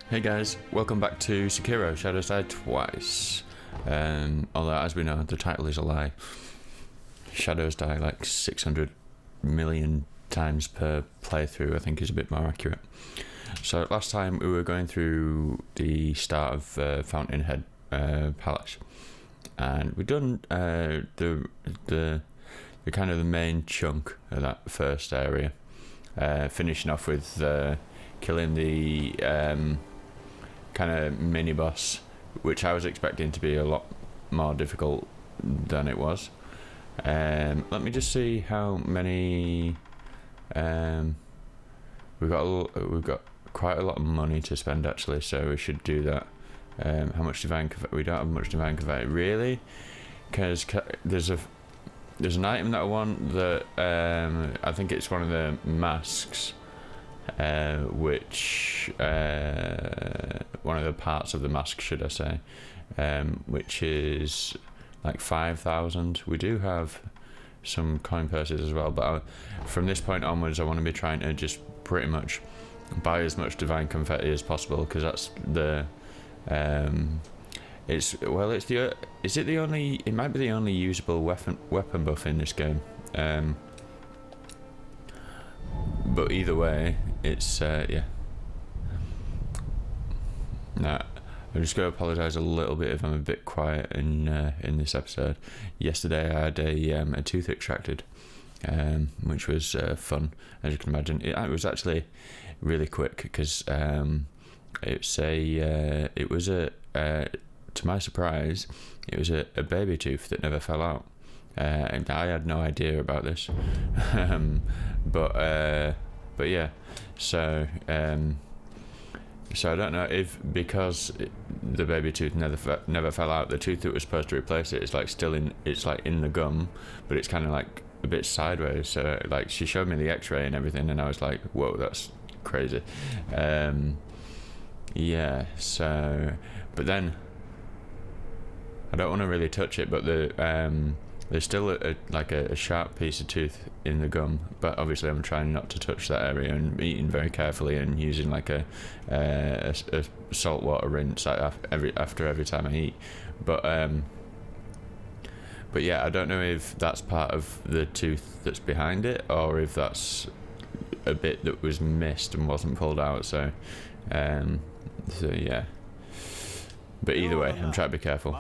Hey guys, welcome back to Sekiro, Shadows Die Twice. Although, as we know, the title is a lie. Shadows die like 600 million times per playthrough, I think is a bit more accurate. So last time we were going through the start of Fountainhead Palace, and we've done the kind of the main chunk of that first area, finishing off with killing the kind of mini boss, which I was expecting to be a lot more difficult than it was. Let me just see how many. We've got quite a lot of money to spend actually, so we should do that. How much divine convey? We don't have much divine convey really, because there's an item that I want that I think it's one of the masks, which one of the parts of the mask, should I say, which is like 5,000. We do have some coin purses as well, but from this point onwards I want to be trying to just pretty much buy as much divine confetti as possible, because that's the it might be the only usable weapon buff in this game, but either way it's yeah. Now I'm just going to apologise a little bit if I'm a bit quiet in this episode. Yesterday I had a tooth extracted, which was fun, as you can imagine. It was actually really quick because it was to my surprise, it was a baby tooth that never fell out, and I had no idea about this. But yeah, so I don't know if because the baby tooth never fell out, the tooth that was supposed to replace it is like still in the gum, but it's kind of like a bit sideways. So like she showed me the X-ray and everything, and I was like, whoa, that's crazy. Yeah. So, but then I don't want to really touch it, but there's still a sharp piece of tooth in the gum, but obviously I'm trying not to touch that area and eating very carefully and using like a saltwater rinse after every time I eat. But yeah, I don't know if that's part of the tooth that's behind it, or if that's a bit that was missed and wasn't pulled out. So yeah. But either way, I'm trying to be careful.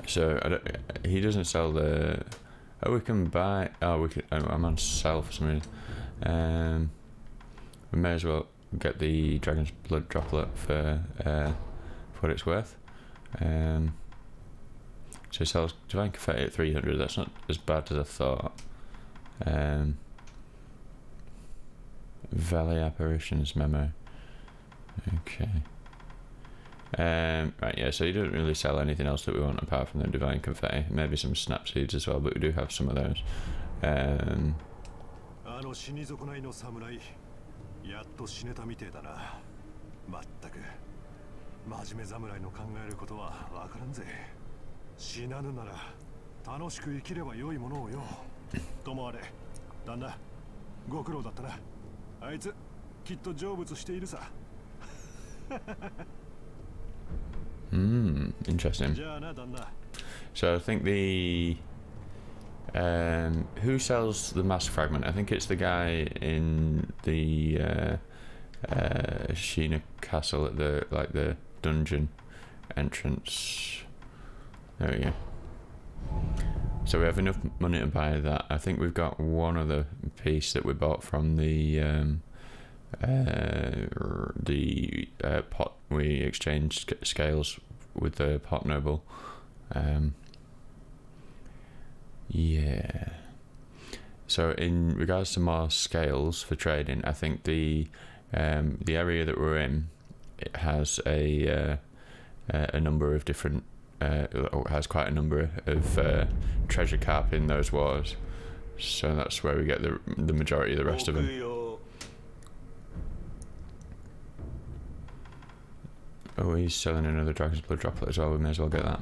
So he doesn't sell the. Oh, we can buy. Oh, we can. I'm on sell for some reason. We may as well get the dragon's blood droplet for what it's worth. So he sells divine confetti at 300. That's not as bad as I thought. Valley apparitions memo. Okay. Right, yeah, so he doesn't really sell anything else that we want apart from the divine confetti. Maybe some snap seeds as well, but we do have some of those. Interesting. So I think the who sells the mask fragment? I think it's the guy in the Sheena Castle at the dungeon entrance. There we go. So we have enough money to buy that. I think we've got one other piece that we bought from the pot. We exchanged scales with the pot noble. Yeah. So in regards to more scales for trading, I think the area that we're in, it has a number of different has quite a number of treasure carp in those wars. So that's where we get the majority of the rest of them. Oh, he's selling another dragon's blood droplet as well. We may as well get that.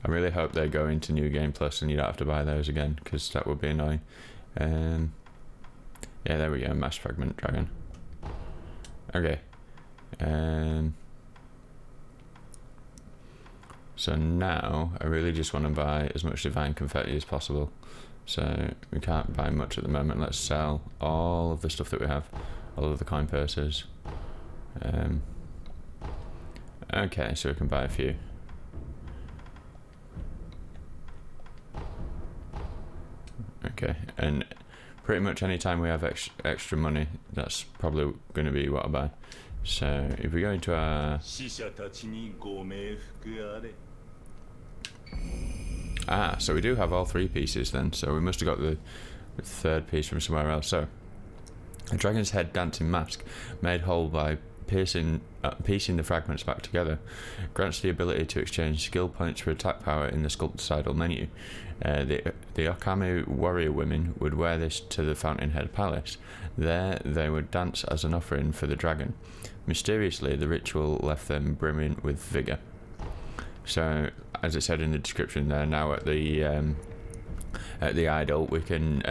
I really hope they go into New Game Plus and you don't have to buy those again, because that would be annoying. Yeah, there we go, mass fragment dragon. Okay. So now I really just want to buy as much divine confetti as possible. So we can't buy much at the moment. Let's sell all of the stuff that we have, all of the coin purses. Okay, so we can buy a few. Okay, and pretty much any time we have extra money, that's probably going to be what I buy. So if we go into our... so we do have all 3 pieces then, so we must have got the 3rd piece from somewhere else. So a dragon's head dancing mask, made whole by piecing the fragments back together, grants the ability to exchange skill points for attack power in the sculpted menu. The Okami warrior women would wear this to the Fountainhead Palace. There they would dance as an offering for the dragon. Mysteriously, the ritual left them brimming with vigour. So, as it said in the description there, now at the idol, we can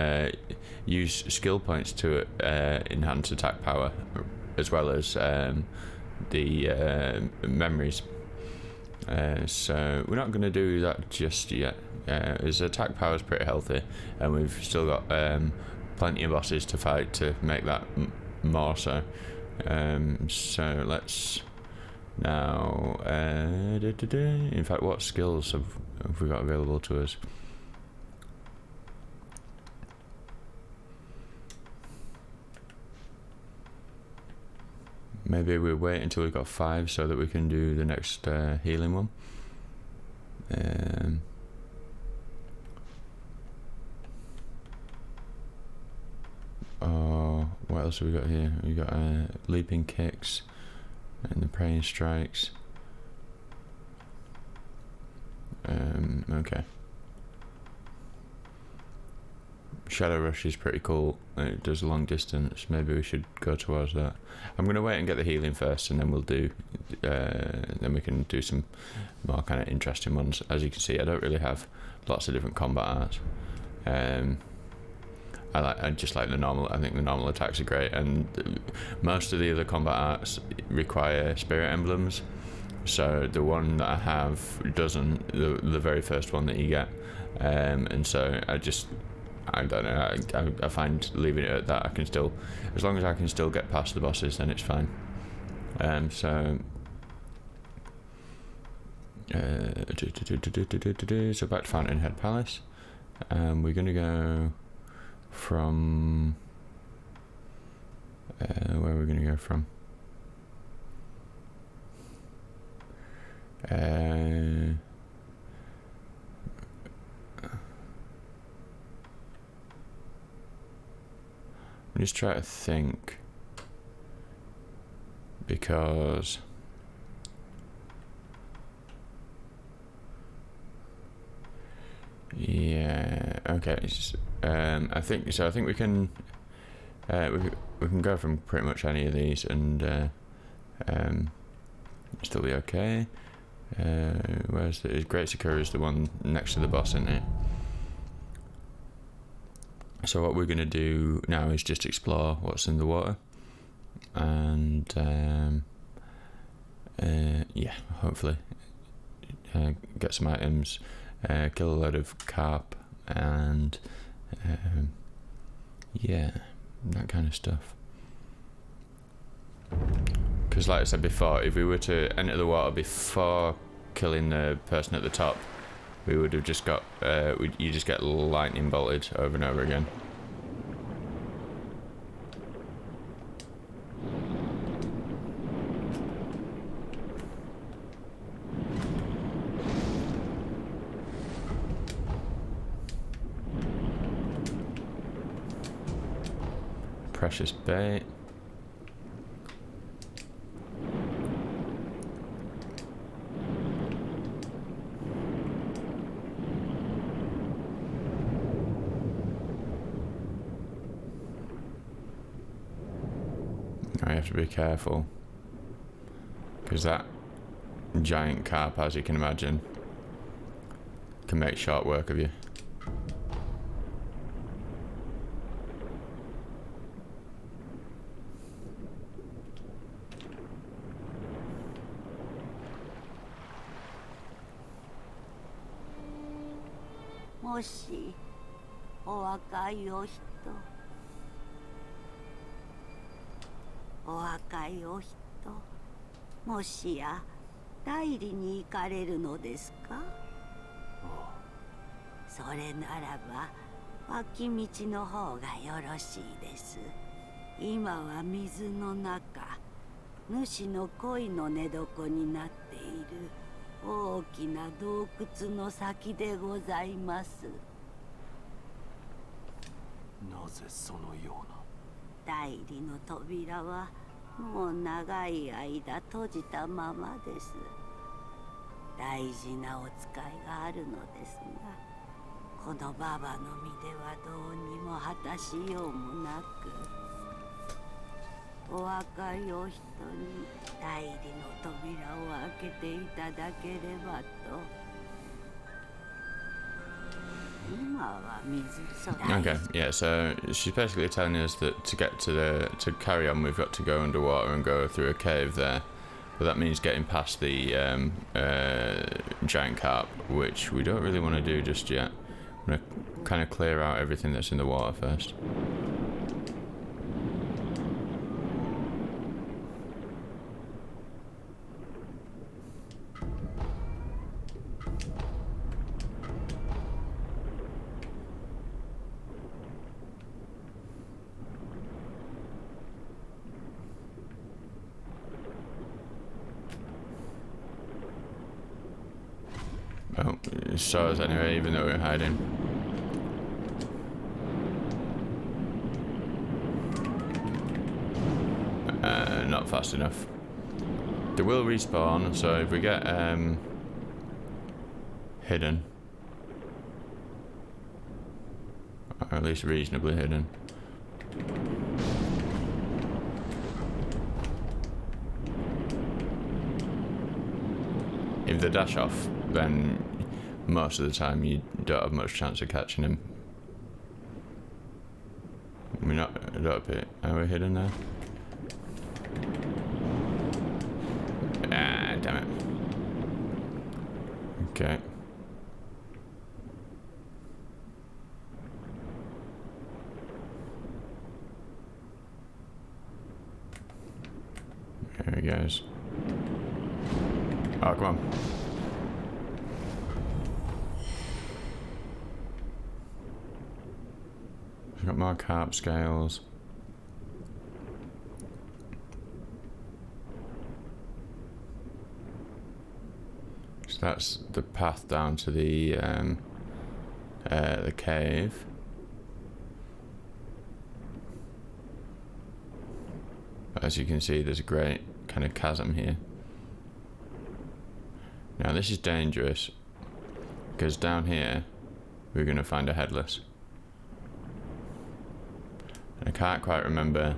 use skill points to enhance attack power, as well as the memories. So we're not going to do that just yet. His attack power is pretty healthy, and we've still got plenty of bosses to fight to make that more so. So let's now... in fact, what skills have we got available to us? Maybe we'll wait until we've got 5 so that we can do the next healing one. What else have we got here? We got leaping kicks and the praying strikes. Okay. Shadow Rush is pretty cool. It does long distance. Maybe we should go towards that. I'm going to wait and get the healing first, and then we'll do. Then we can do some more kind of interesting ones. As you can see, I don't really have lots of different combat arts. I just like the normal. I think the normal attacks are great, and most of the other combat arts require spirit emblems. So the one that I have doesn't. The very first one that you get, and so I don't know. I find leaving it at that, I can still, as long as I can still get past the bosses, then it's fine. So back to Fountainhead Palace. We're gonna go from where are we gonna go from? I'm just trying to think, because yeah, okay. I think so. I think we can go from pretty much any of these and still be okay. Where's the Great Sekiro is the one next to the boss, isn't it? So what we're going to do now is just explore what's in the water, and yeah, hopefully get some items, kill a load of carp, and yeah, that kind of stuff. Because like I said before, if we were to enter the water before killing the person at the top, we would have just got, you just get lightning bolted over and over again. Precious bait. I have to be careful, because that giant carp, as you can imagine, can make short work of you. もしお若いお人、お若いお人、もしや代理に行かれるのですか？それならば脇道の方がよろしいです。今は水の中、主の恋の寝床になっている大きな洞窟の先でございます。なぜそのような。代理の扉はもう長い間閉じたままです。大事なお使いがあるのですが、このババの身ではどうにも果たしようもなく、お若いお人に代理の扉を開けていただければと。今は水そら。Okay, yeah, so she's basically telling us that to carry on we've got to go underwater and go through a cave there. But that means getting past the giant carp, which we don't really want to do just yet. I'm going to kind of clear out everything that's in the water first. Oh, it saw us anyway, even though we were hiding. Not fast enough. They will respawn, so if we get hidden, or at least reasonably hidden. If they dash off, then most of the time you don't have much chance of catching him. We're not appear. Are we hidden there? Ah, damn it. Okay. There he goes. Oh, come on. We've got more carp scales. So that's the path down to the cave. But as you can see, there's a great kind of chasm here. Now this is dangerous because down here we're going to find a headless. And I can't quite remember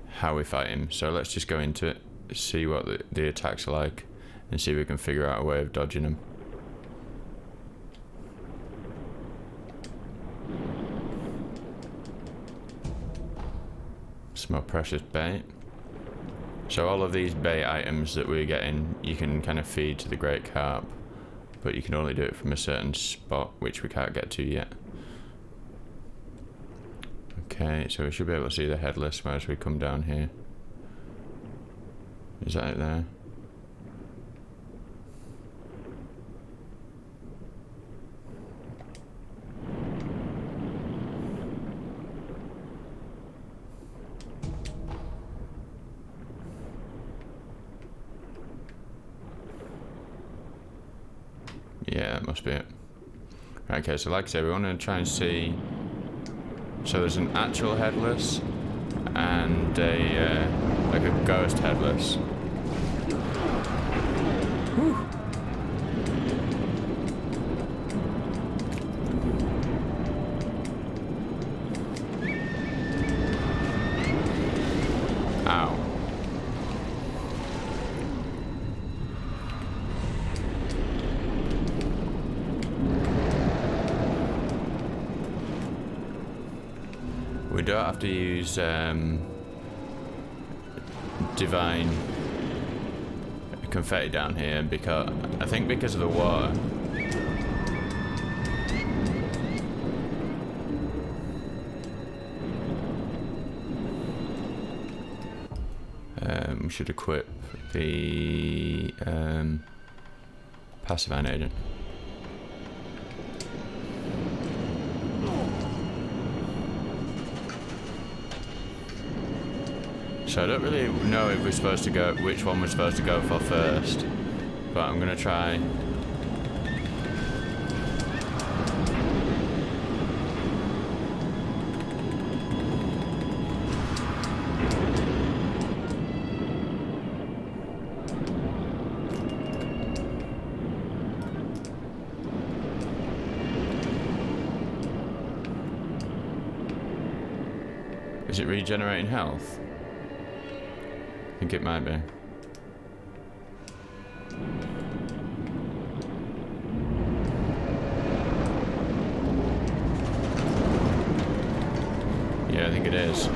how we fight him, so let's just go into it, see what the attacks are like, and see if we can figure out a way of dodging them. Some more precious bait. So all of these bait items that we're getting, you can kind of feed to the great carp, but you can only do it from a certain spot, which we can't get to yet. Okay, so we should be able to see the headless as we come down here. Is that it there? Yeah, that must be it. Okay, so like I said, we want to try and see. So there's an actual headless and a like a ghost headless. Whew. Ow. We don't have to use divine confetti down here because I think because of the water. should equip the pacifying agent. So I don't really know if we're supposed to go, which one we're supposed to go for first, but I'm gonna try. Is it regenerating health? I think it might be. Yeah, I think it is.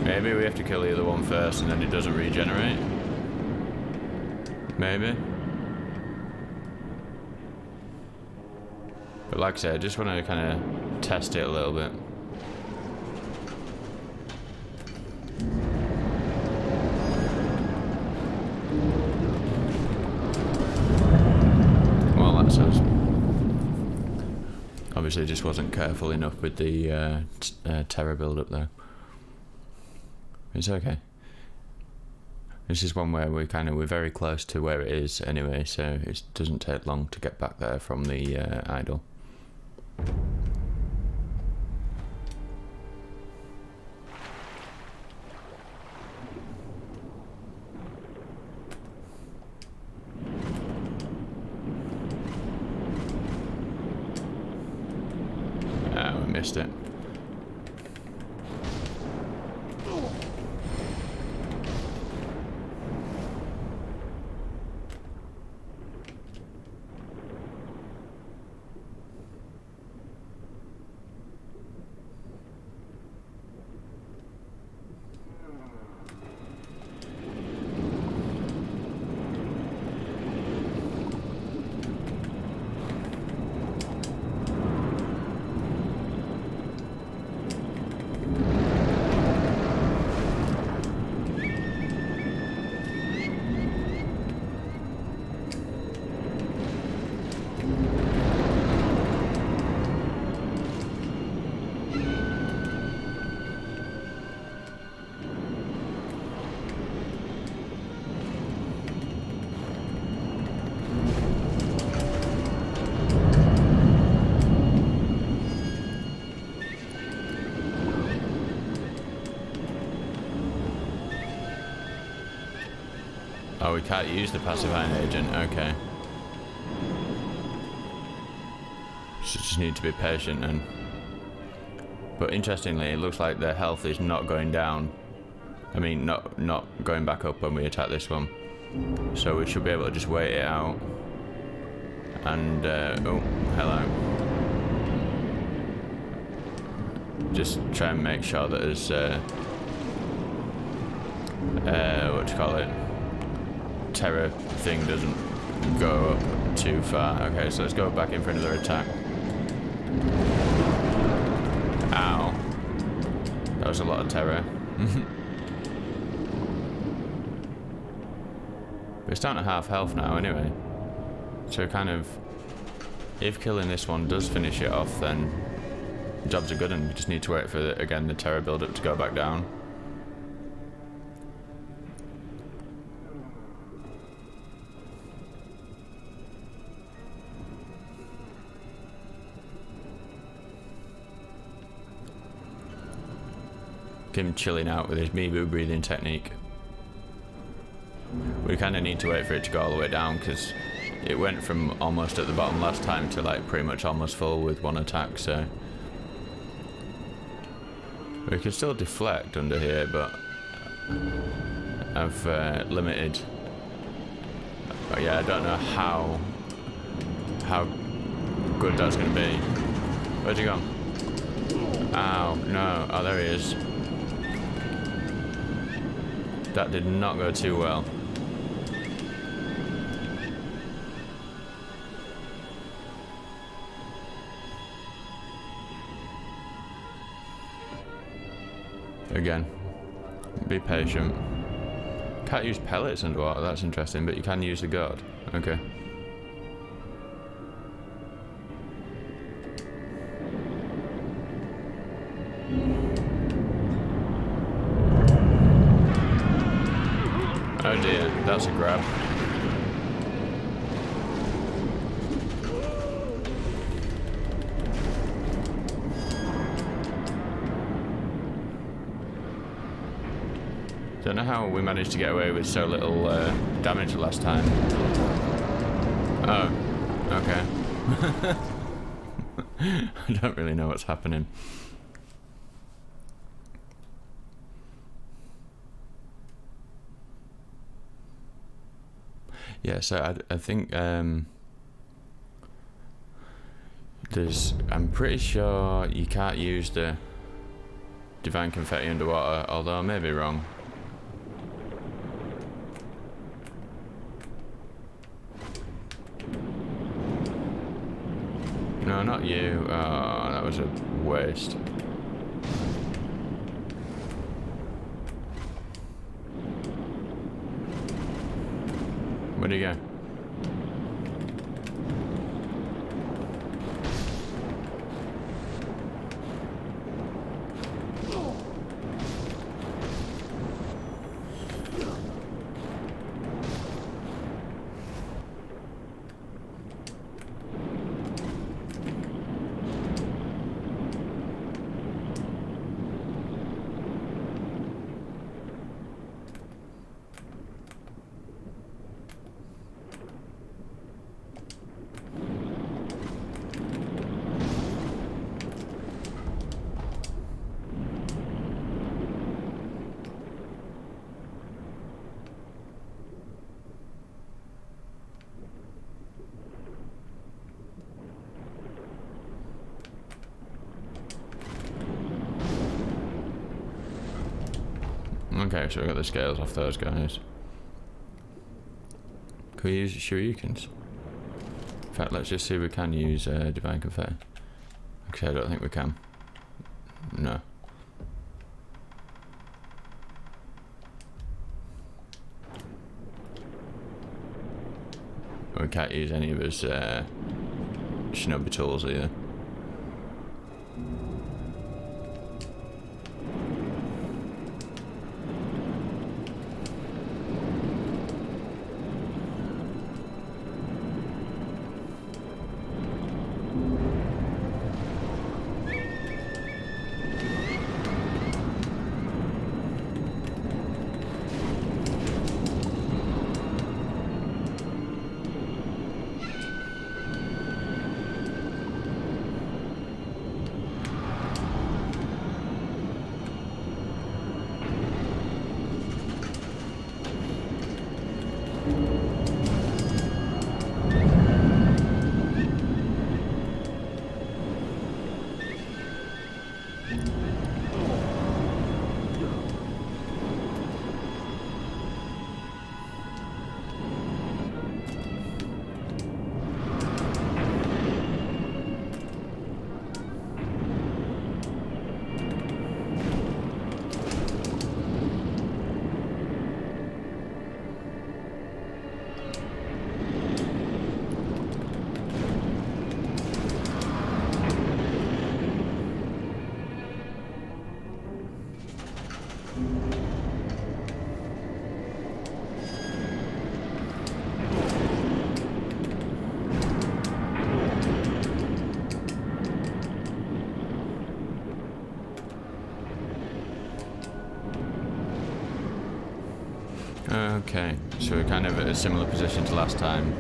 Maybe we have to kill the other one first and then it doesn't regenerate. Maybe. But like I said, I just want to kind of test it a little bit. Obviously just wasn't careful enough with the terror build up there. It's okay. This is one where we're very close to where it is anyway, so it doesn't take long to get back there from the idol. Missed it. Oh, we can't use the pacifying agent, okay. So just need to be patient and... But interestingly, it looks like their health is not going down. I mean, not going back up when we attack this one. So we should be able to just wait it out. And, oh, hello. Just try and make sure that there's, what do you call it? Terror thing doesn't go up too far. Okay, so let's go back in for another attack. Ow. That was a lot of terror. But it's down to half health now anyway. So kind of, if killing this one does finish it off, then jobs are good and we just need to wait for, again, the terror build-up to go back down. Him chilling out with his Mibu breathing technique. We kind of need to wait for it to go all the way down because it went from almost at the bottom last time to like pretty much almost full with one attack, so we could still deflect under here, but I've limited. But yeah, I don't know how good that's going to be. Where's he gone? Ow, no. Oh, there he is. That did not go too well. Again, be patient. Can't use pellets underwater, that's interesting, but you can use the gourd. Okay. Oh dear, that's a grab. Don't know how we managed to get away with so little damage last time. Oh, okay. I don't really know what's happening. Yeah, so I think there's... I'm pretty sure you can't use the divine confetti underwater, although I may be wrong. No, not you. Oh, that was a waste. Where'd he go? Okay, so we got the scales off those guys. Can we use shurikens? In fact, let's just see if we can use divine confetti. Okay, I don't think we can. No. We can't use any of his shinobi tools either. Okay, so we're kind of at a similar position to last time,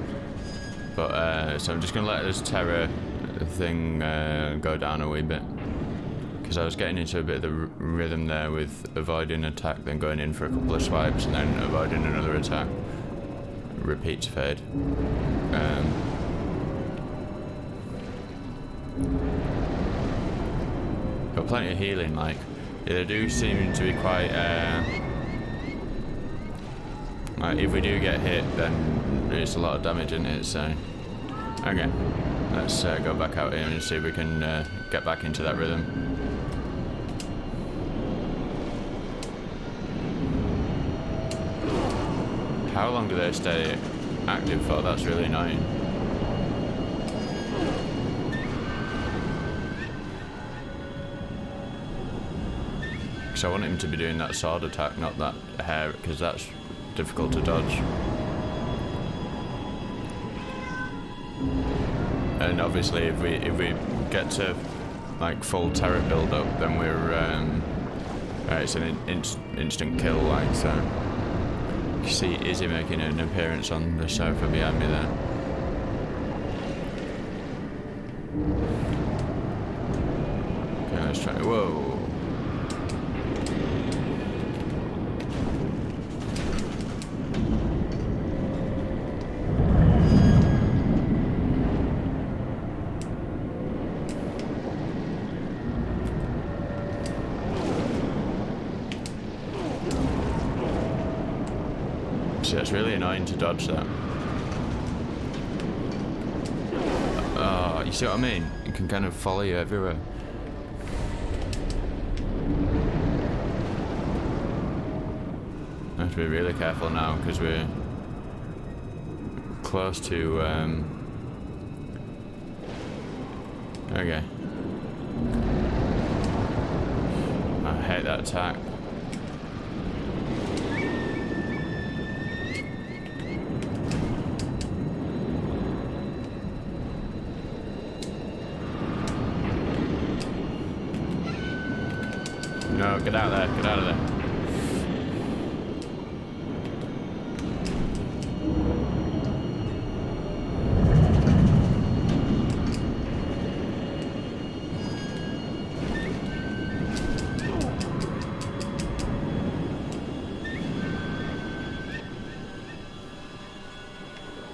but so I'm just going to let this terror thing go down a wee bit, because I was getting into a bit of the rhythm there with avoiding attack, then going in for a couple of swipes, and then avoiding another attack. Repeats fade. Got plenty of healing, like, they do seem to be quite... if we do get hit, then it's a lot of damage in it, so... Okay, let's go back out here and see if we can get back into that rhythm. how long do they stay active for? That's really annoying. Because I want him to be doing that sword attack, not that hair, because that's difficult to dodge. And obviously, if we get to like full turret build up, then we're it's an instant kill. Like so, you see Izzy making an appearance on the sofa behind me there. Okay, let's try. Whoa. It's really annoying to dodge that. You see what I mean? It can kind of follow you everywhere. I have to be really careful now because we're close to okay. I hate that attack. No, get out of there, get out of there.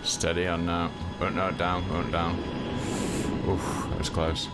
Steady on now. Oh, no, down, oh, down. Oof, that was close.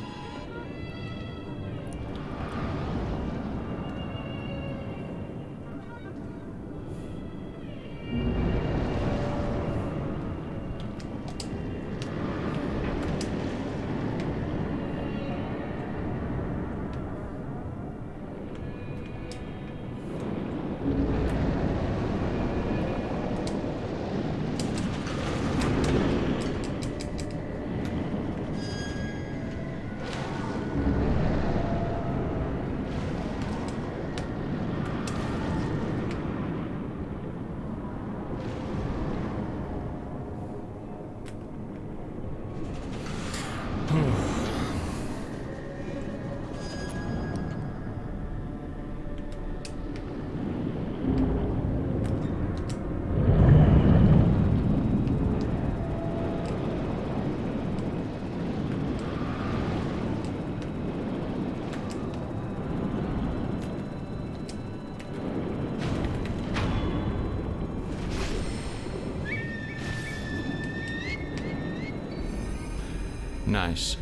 Nice.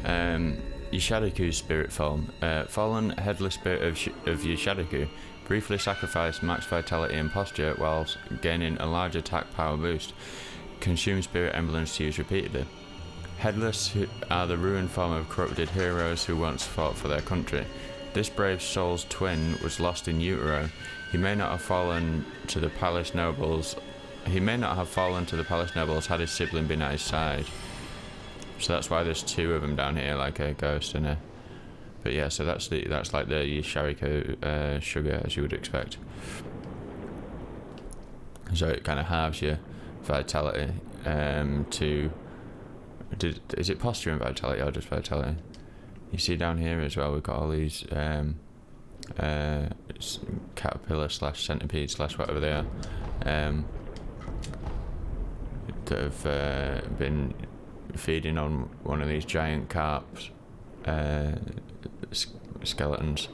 Yashadiku's spirit form. Fallen headless spirit of Yashadiku briefly sacrificed max vitality and posture whilst gaining a large attack power boost. Consume spirit emblems to use repeatedly. Headless are the ruined form of corrupted heroes who once fought for their country. This brave soul's twin was lost in utero. He may not have fallen to the palace nobles. Had his sibling been at his side. So that's why there's two of them down here, like a ghost and a. But yeah, so that's like the Yashariko sugar, as you would expect. So it kind of halves your vitality is it posture and vitality or just vitality? You see down here as well, we've got all these caterpillar / centipede / whatever they are that have been feeding on one of these giant carps skeletons.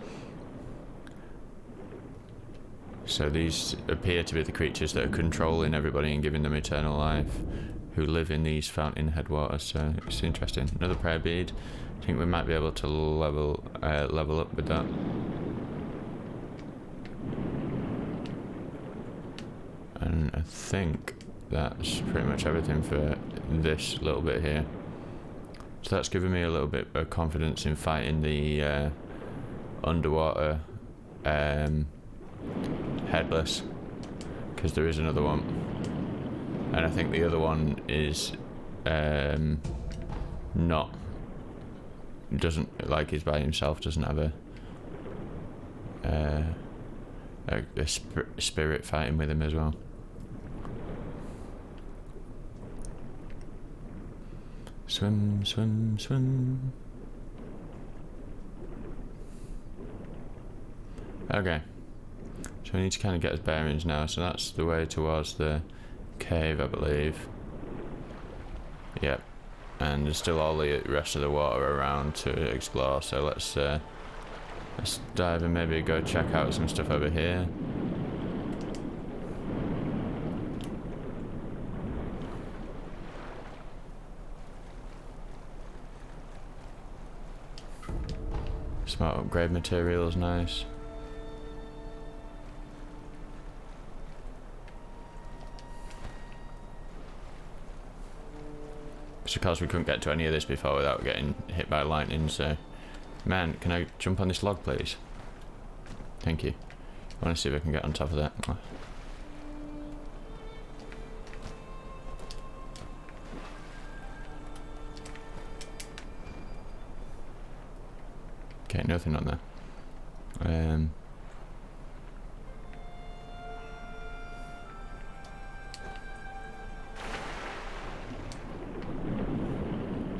So these appear to be the creatures that are controlling everybody and giving them eternal life, who live in these fountainhead waters. So it's interesting. Another prayer bead. I think we might be able to level up with that. And I think that's pretty much everything for this little bit here. So that's given me a little bit of confidence in fighting the underwater headless, because there is another one. and I think the other one is not, doesn't, like, he's by himself, doesn't have a spirit fighting with him as well. Swim, swim, swim. Okay, so we need to kind of get his bearings now. So that's the way towards the cave, I believe. Yep, and there's still all the rest of the water around to explore. So let's dive and maybe go check out some stuff over here. Smart upgrade materials, nice. Just because we couldn't get to any of this before without getting hit by lightning, so... Man, can I jump on this log, please? Thank you. I want to see if I can get on top of that. Okay, nothing on there.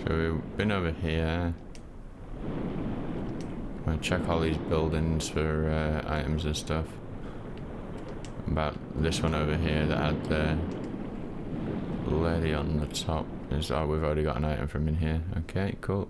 So we've been over here. I'm gonna check all these buildings for items and stuff. About this one over here that had the lady on the top. Is, oh, we've already got an item from in here. Okay, cool.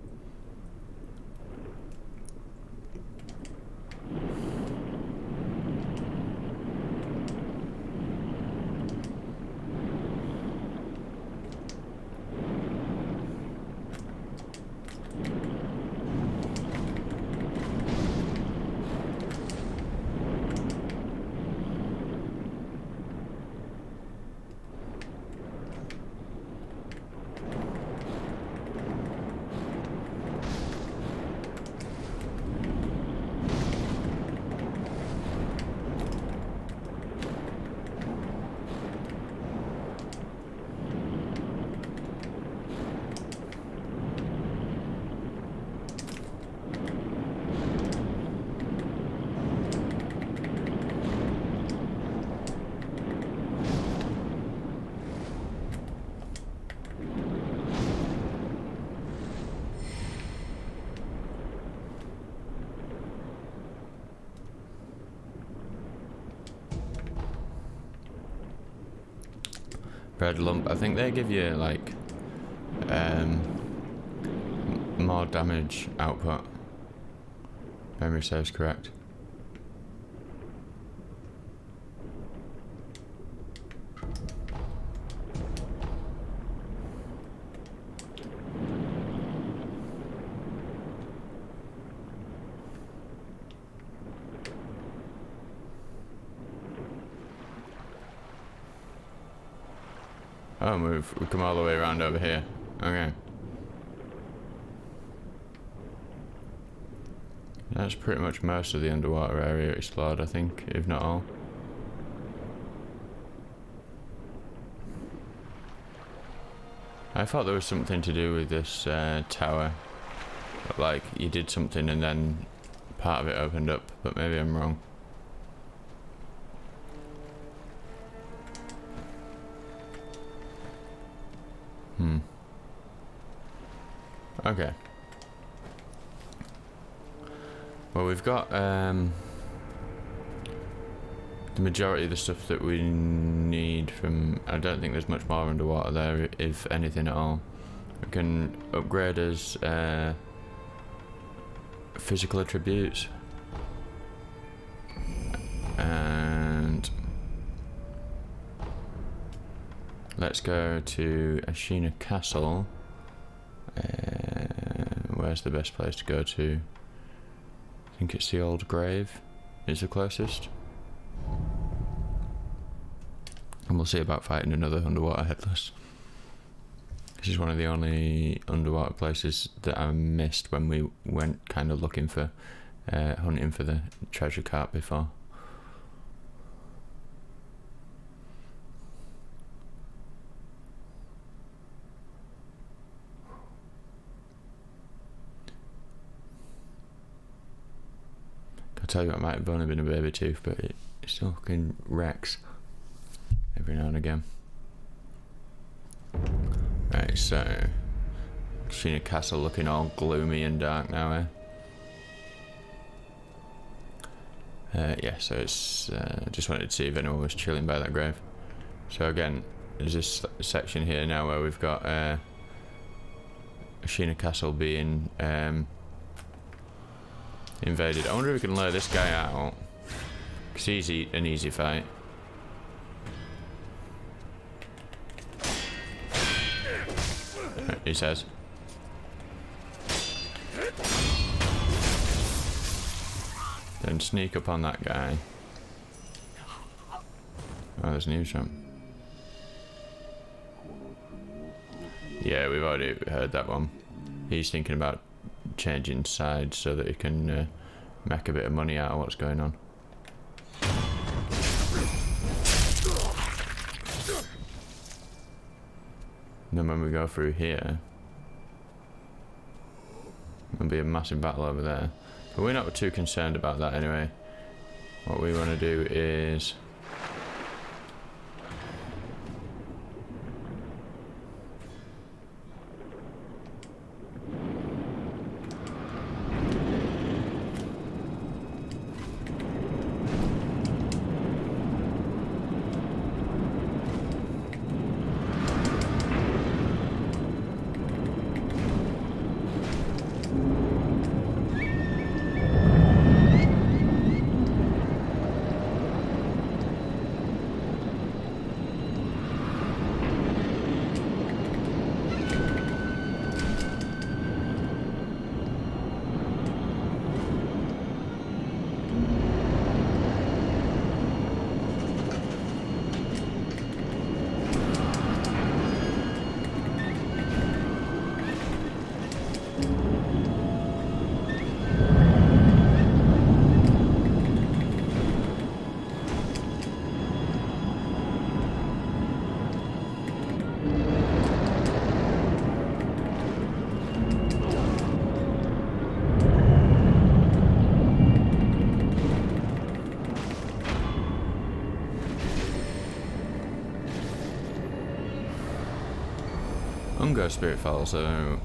Bread lump. I think they give you like more damage output. Memory serves correct. Oh, we've come all the way around over here. Okay. That's pretty much most of the underwater area explored, I think, if not all. I thought there was something to do with this tower. Like, you did something and then part of it opened up, but maybe I'm wrong. Okay. Well, we've got the majority of the stuff that we need from... I don't think there's much more underwater there, if anything at all. We can upgrade as physical attributes. And let's go to Ashina Castle. Where's the best place to go to? I think it's the old grave is the closest. And we'll see about fighting another underwater headless. This is one of the only underwater places that I missed when we went kind of looking for, hunting for the treasure cart before. tell you what, it might have only been a baby tooth, but it still fucking wrecks every now and again. Right, so Sheena Castle looking all gloomy and dark now, eh? Yeah, so it's just wanted to see if anyone was chilling by that grave. So again, there's this section here now where we've got Sheena Castle being invaded. I wonder if we can lure this guy out, because he's an easy fight. He says. Then sneak up on that guy. Oh, there's a new jump. Yeah, we've already heard that one. He's thinking about changing sides so that he can make a bit of money out of what's going on. And then when we go through here, there'll be a massive battle over there. But we're not too concerned about that anyway. What we want to do is... Ungo spirit file, so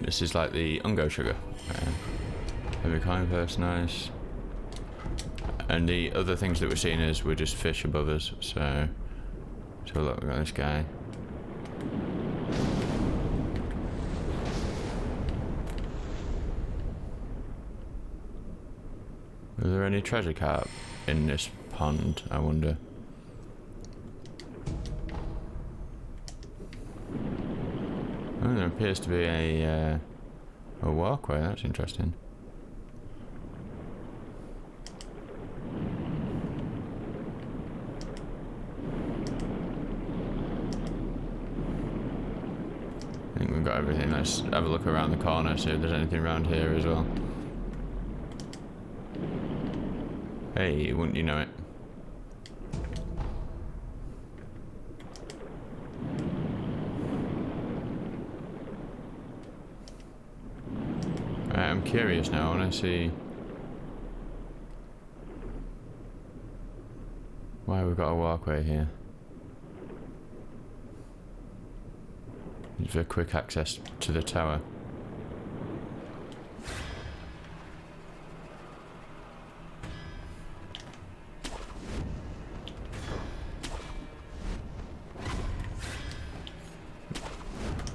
this is like the Ungo sugar. Heavy coin purse, nice. And the other things that we're seeing is we're just fish above us, so look, we got this guy. Is there any treasure carp in this pond, I wonder? Oh, there appears to be a walkway, that's interesting. I think we've got everything. Let's have a look around the corner, see if there's anything around here as well. Hey, wouldn't you know it? I'm curious now, I want to see why we've got a walkway here. It's for quick access to the tower.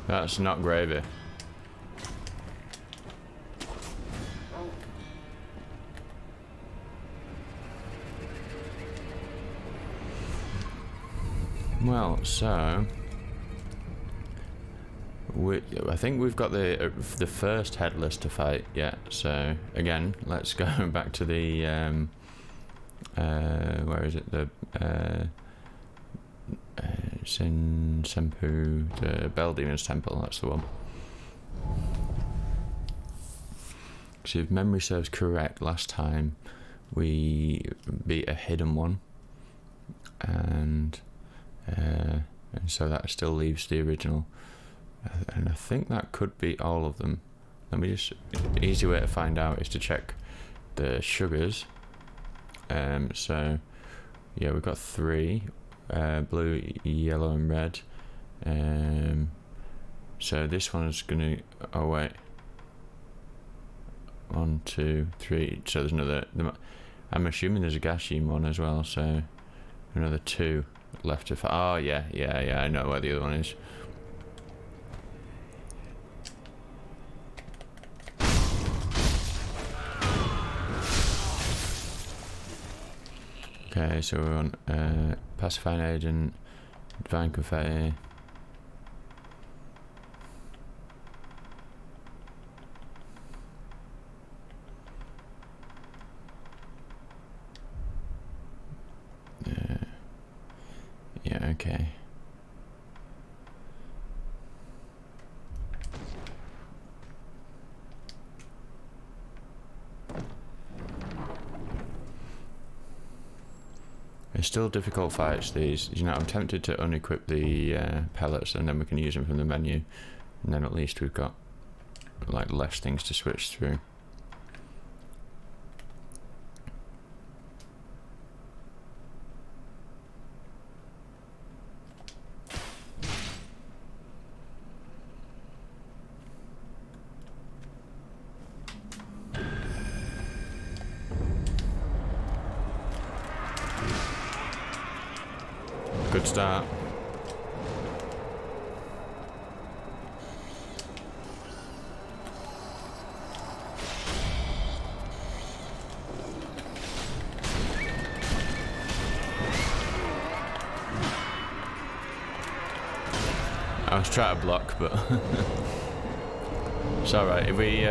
That's not gravy. Well, so I think we've got the first headless to fight yet. So again, let's go back to the where is it? The Sin Senpu, the Bell Demon's Temple. That's the one. So if memory serves correct, last time we beat a hidden one, and so that still leaves the original, and I think that could be all of them. Let me just, the easy way to find out is to check the sugars. So yeah, we've got 3, blue, yellow, and red. So this one's gonna. Oh wait. 1, 2, 3. So there's another. I'm assuming there's a Gashim one as well. So another 2 left to. Oh yeah. I know where the other one is. Okay, so we're on pacifying agent, divine confetti. Yeah, okay. It's still difficult fights, these. You know, I'm tempted to unequip the pellets and then we can use them from the menu. And then at least we've got like less things to switch through. Good start. I was trying to block, but it's alright. If we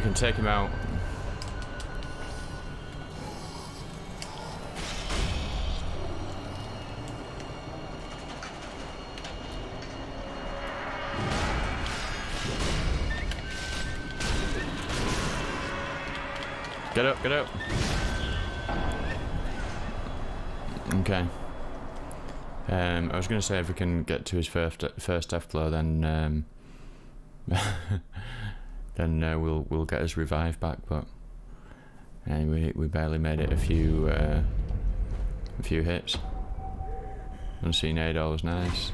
can take him out. Get up, get up. Okay. I was going to say if we can get to his first death blow, then then we'll get his revive back. But anyway, we barely made it a few hits. Unseen Adol was nice.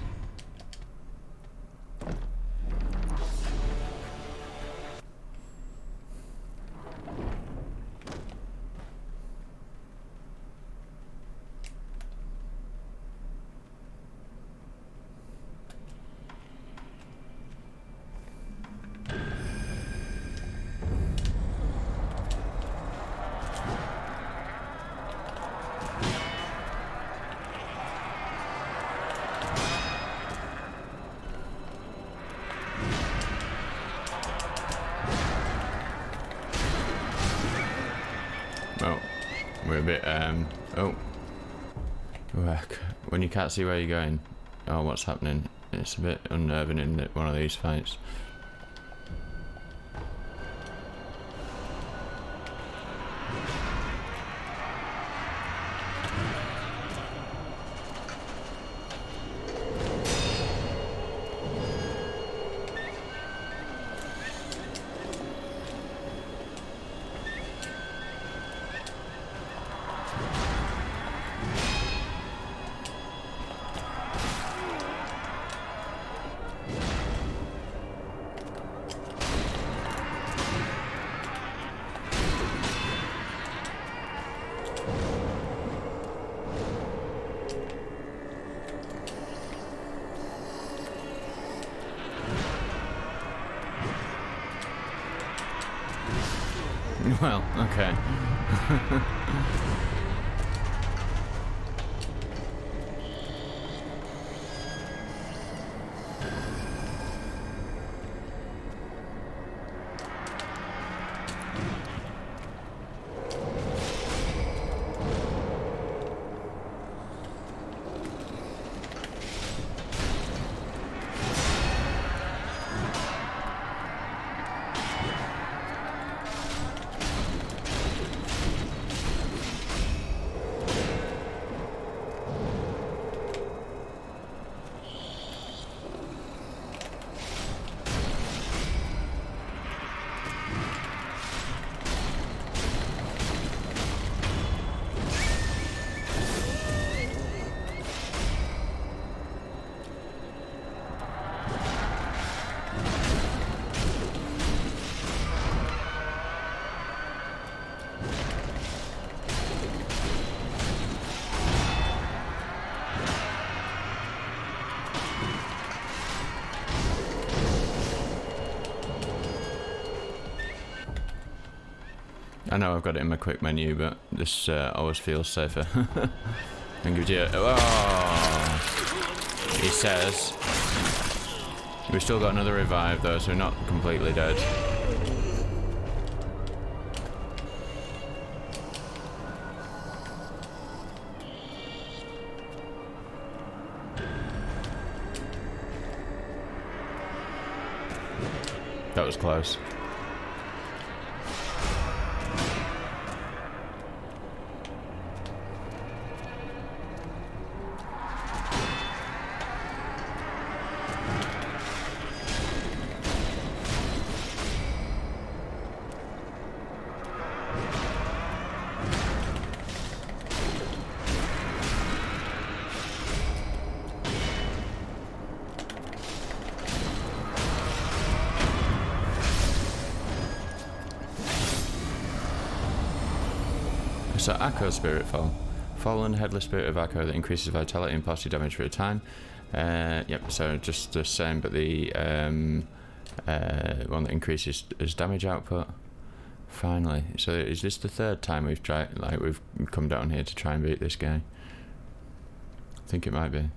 Oh, we're a bit, oh. When you can't see where you're going, oh, what's happening? It's a bit unnerving in one of these fights. Well, okay. I know I've got it in my quick menu, but this always feels safer. And gives you oh, he says. We've still got another revive though, so we're not completely dead. That was close. So Akko Spirit Fall. Fallen headless spirit of Akko that increases vitality and positive damage for a time. Yep, so just the same, but the one that increases his damage output. Finally. So is this the third time we've tried, like we've come down here to try and beat this guy? I think it might be.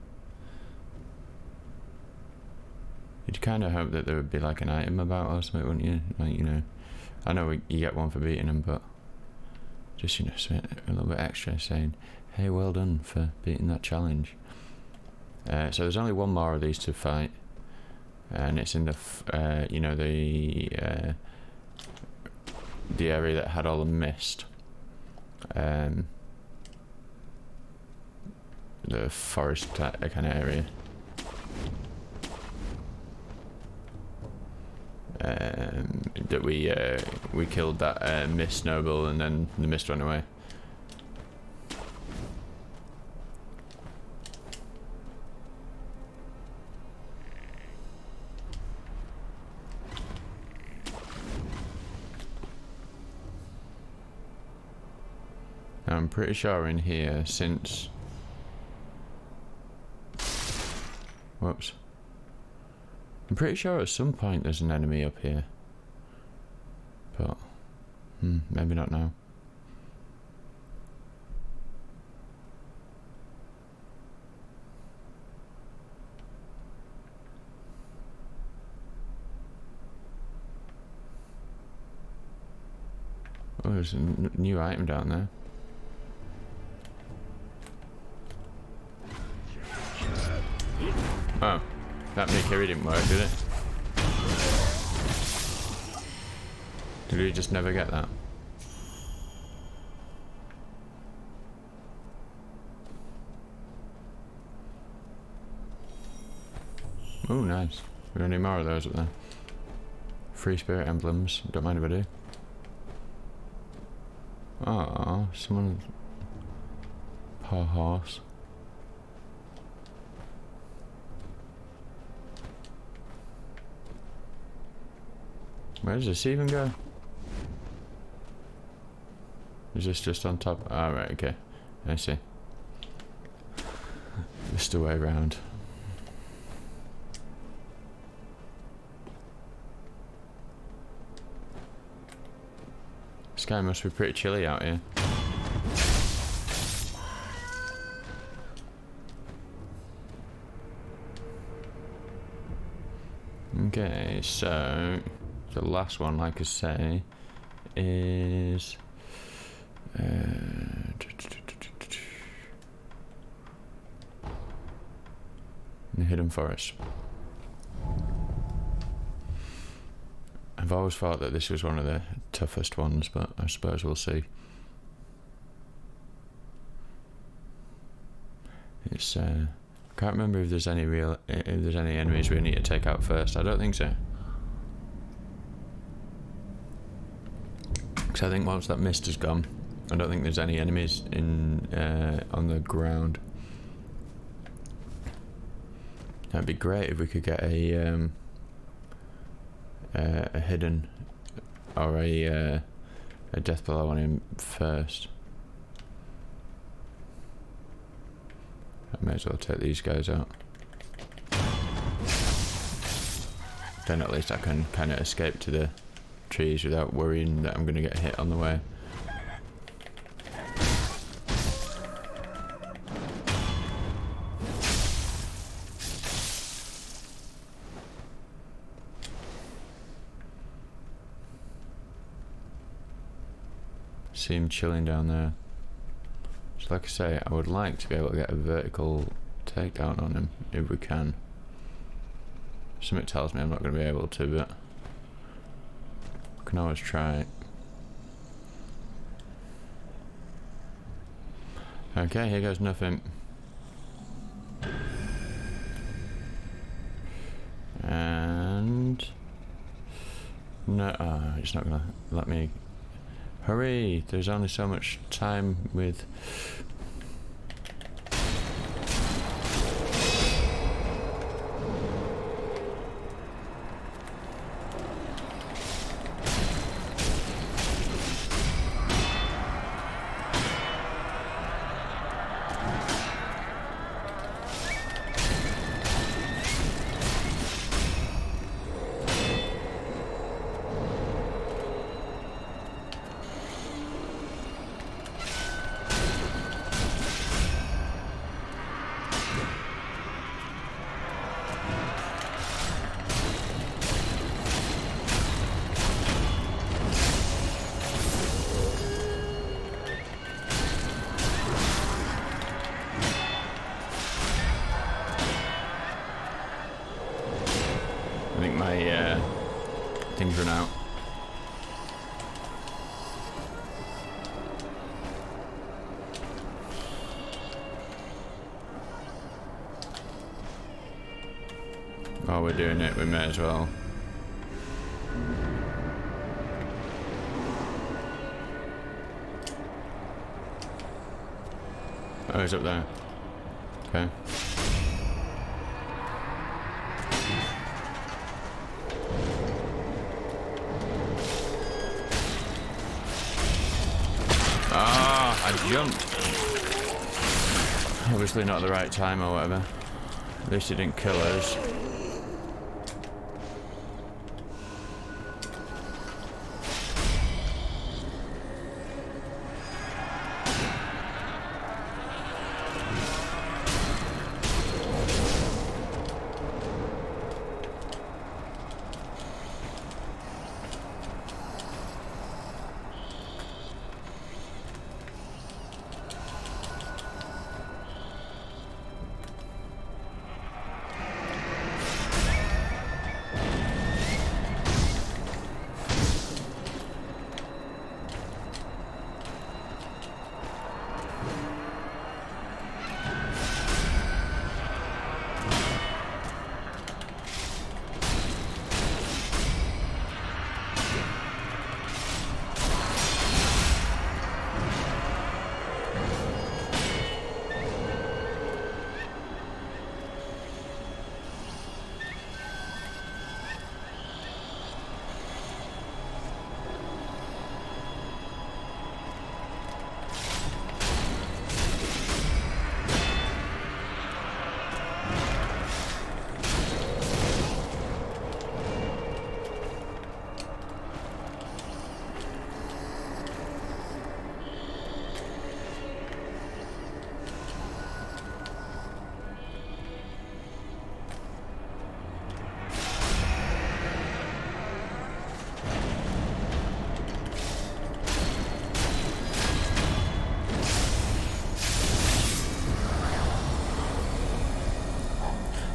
You'd kind of hope that there would be like an item about or something, wouldn't you? Like, you know, I know you get one for beating him, but just, you know, a little bit extra saying, hey, well done for beating that challenge. So there's only one more of these to fight, and it's in the, you know, the area that had all the mist. The forest kind of area. That we killed that mist noble, and then the mist ran away. Now, I'm pretty sure in here, since whoops, I'm pretty sure at some point there's an enemy up here, but maybe not now. Oh, there's a new item down there. Oh, that Mikiri didn't work, did it? Did we just never get that? Oh, nice. We got any more of those up there? Free spirit emblems. Don't mind if I do. Oh, someone. Poor horse. Where does this even go? Is this just on top? Oh, right, okay. I see. Just the way around. This guy must be pretty chilly out here. Okay, so the last one, like I say, is the Hidden Forest. I've always thought that this was one of the toughest ones, but I suppose we'll see. It's I can't remember if there's any enemies we need to take out first. I don't think so. Because I think once that mist is gone, I don't think there's any enemies in on the ground. That'd be great if we could get a hidden or a death blow on him first. I may as well take these guys out. Then at least I can kind of escape to the trees without worrying that I'm going to get hit on the way. See him chilling down there. So like I say, I would like to be able to get a vertical takedown on him if we can. Something tells me I'm not going to be able to, but we can always try it. Okay, here goes nothing. And no, it's not gonna let me. Hurry! There's only so much time with. I think my things run out. While we're doing it, we may as well. Oh, he's up there. Okay. Ah, I jumped. Obviously not at the right time or whatever. At least it didn't kill us.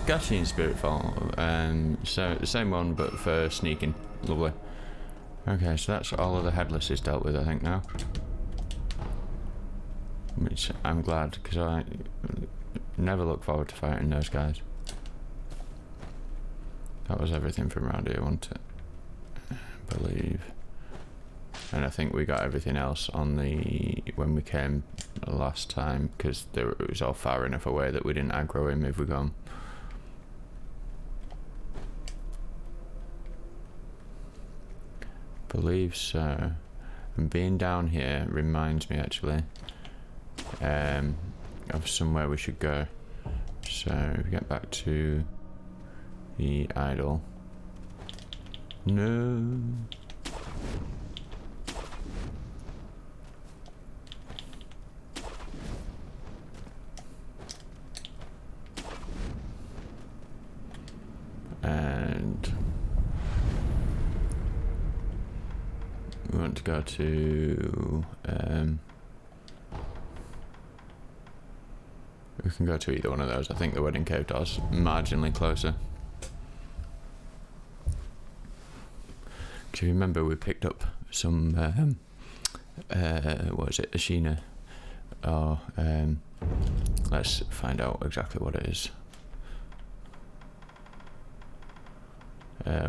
Gashi and Spiritfall, so the same one but for sneaking. Lovely. Okay, so that's all of the headlesses dealt with, I think, now. Which I'm glad, because I never look forward to fighting those guys. That was everything from around here, wasn't it? I believe. And I think we got everything else on the when we came last time, because it was all far enough away that we didn't aggro him if we gone. Believe so. And being down here reminds me actually of somewhere we should go. So if we get back to the idol. No. And we want want to go to... we can go to either one of those. I think the Wedding Cave door's marginally closer. Do you remember we picked up some... what is it? Ashina. Oh, let's find out exactly what it is.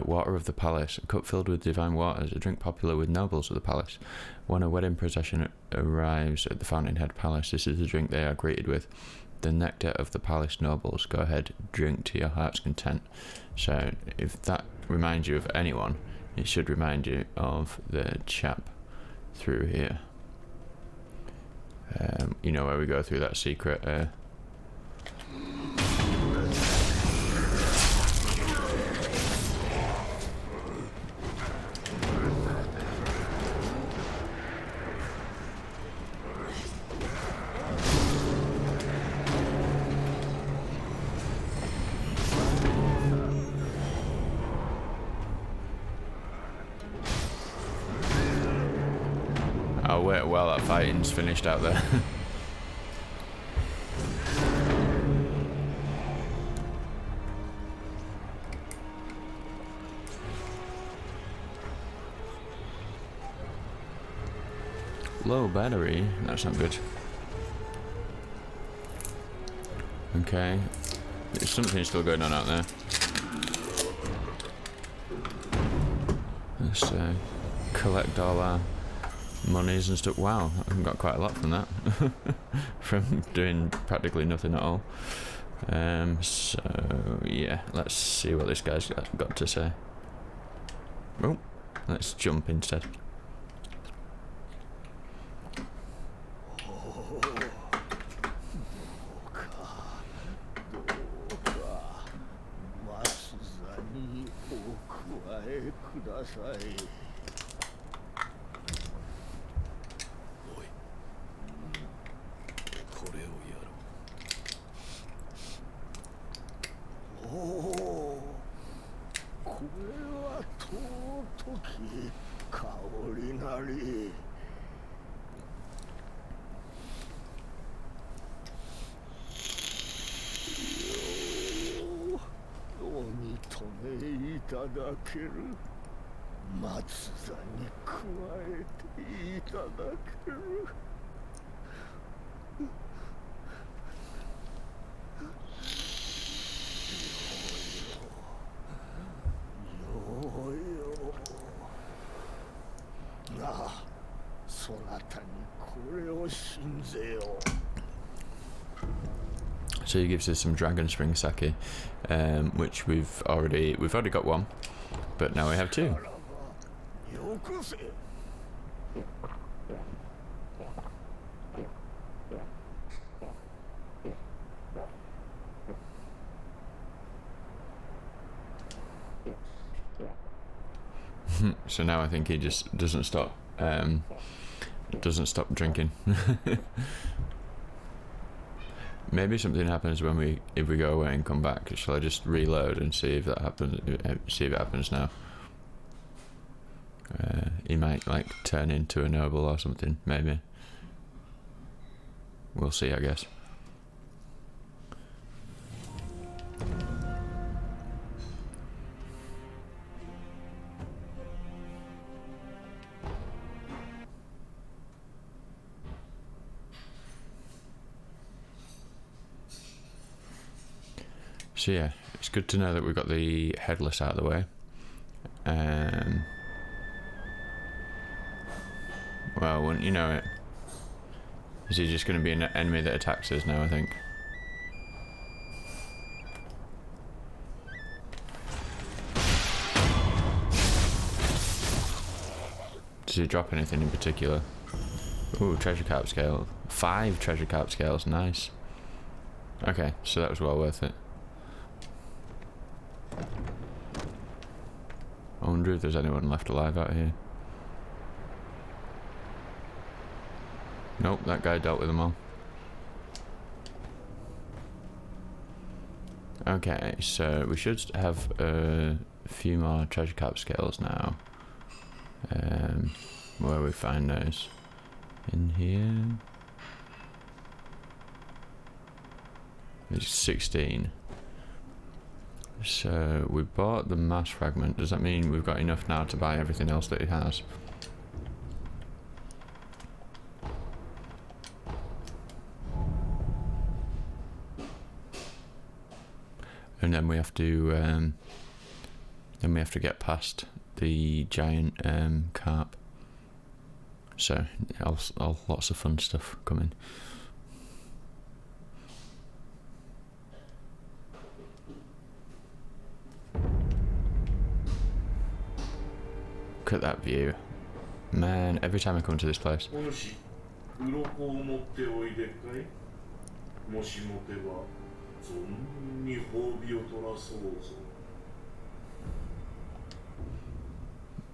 Water of the palace. A cup filled with divine waters, a drink popular with nobles of the palace. When a wedding procession arrives at the Fountainhead Palace, this is the drink they are greeted with. The nectar of the palace nobles. Go ahead, drink to your heart's content. So, if that reminds you of anyone, it should remind you of the chap through here. You know, where we go through that secret... I'll wait while that fighting's finished out there. Low battery, that's not good. Okay, there's something still going on out there. Let's collect all our monies and stuff. Wow, I've got quite a lot from that. From doing practically nothing at all. So yeah, let's see what this guy's got to say. Oh, let's jump instead. So he gives us some Dragon Spring sake, which we've already got one, but now we have two. So now I think he just doesn't stop drinking. Maybe something happens if we go away and come back. Shall I just reload and see if that happens? See if it happens now. He might like turn into a noble or something. Maybe. We'll see, I guess. So yeah, it's good to know that we've got the headless out of the way. Well, wouldn't you know it? Is he just going to be an enemy that attacks us now, I think? Does he drop anything in particular? Ooh, treasure carp scale. 5 treasure carp scales, nice. Okay, so that was well worth it. I wonder if there's anyone left alive out here. Nope, that guy dealt with them all. Okay, so we should have a few more treasure carp scales now. Where we find those? In here. It's 16. So we bought the mass fragment. Does that mean we've got enough now to buy everything else that it has? And then we have to get past the giant carp. So lots of fun stuff coming. Look at that view. Man, every time I come to this place.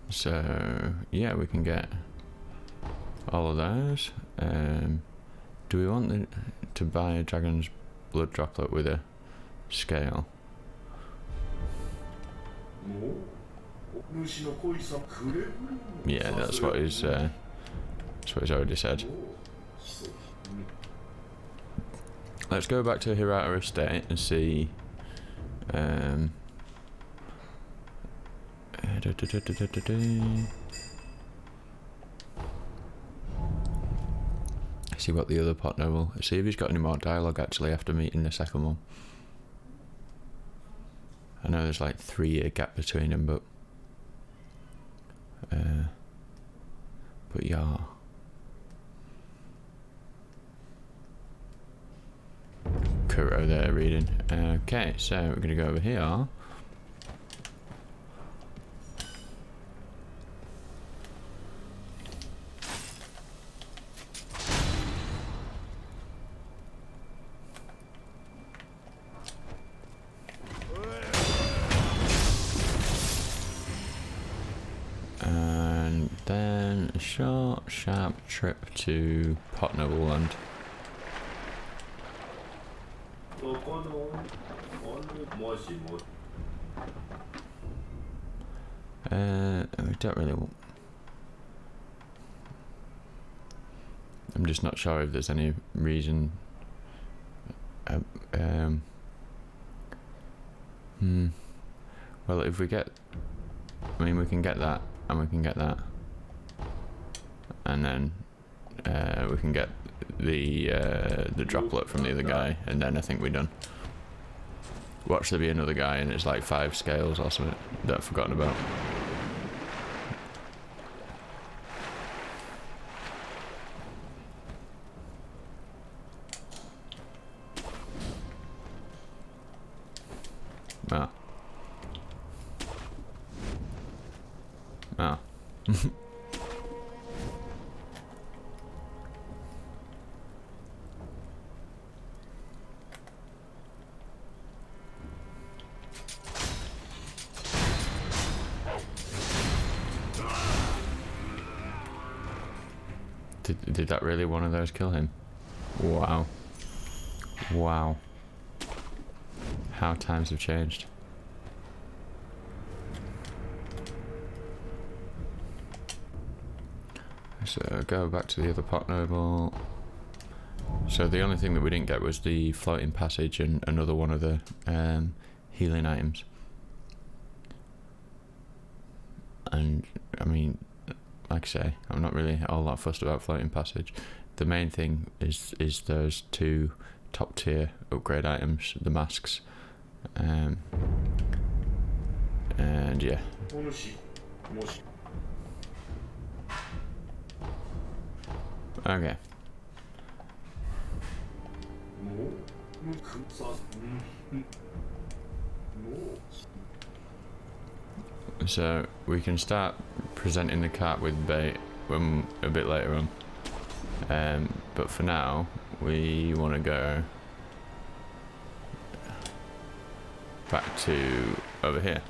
So, yeah, we can get all of those. Do we want to buy a dragon's blood droplet with a scale? Yeah, that's what he's already said. Let's go back to Hirata Estate and see. See what the other pot noble. See if he's got any more dialogue actually after meeting the second one. I know there's like 3-year gap between them, but yeah. Kuro there reading. Okay, so we're gonna go over here. And then a short, sharp trip to Pot Noble Land. We don't really want... I'm just not sure if there's any reason... Well, if we get... I mean, we can get that, and we can get that. And then we can get the droplet from the other guy, and then I think we're done. Watch there be another guy, and it's like 5 scales or something that I've forgotten about. Ah. Ah. Did that really one of those kill him? Wow. Wow. How times have changed. So go back to the other pot noble. So the only thing that we didn't get was the floating passage and another one of the healing items. And I mean, like I say, I'm not really all that fussed about floating passage. The main thing is those 2 top tier upgrade items, the masks, and yeah. Okay. So we can start presenting the cart with bait when a bit later on. But for now, we want to go back to over here.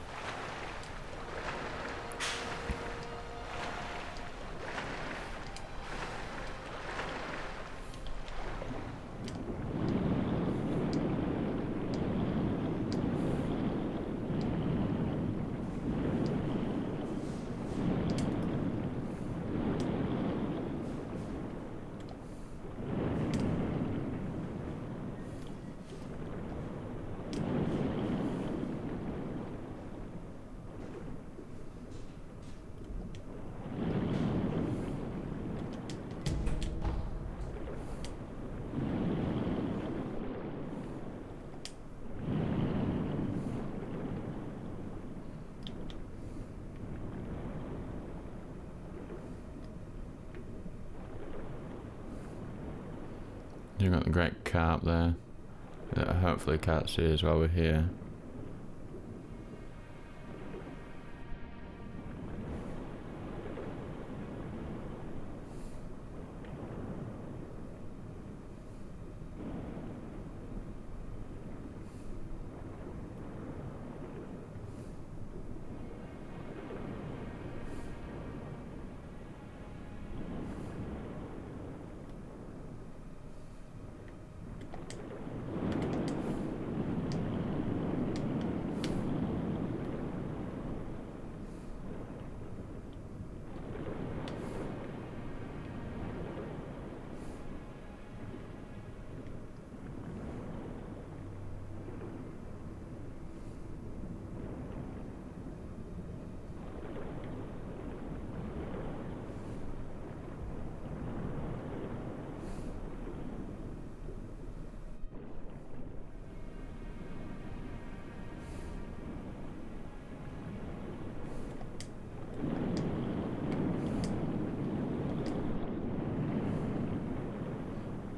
You've got the great carp there that I hopefully can't see as well we're here.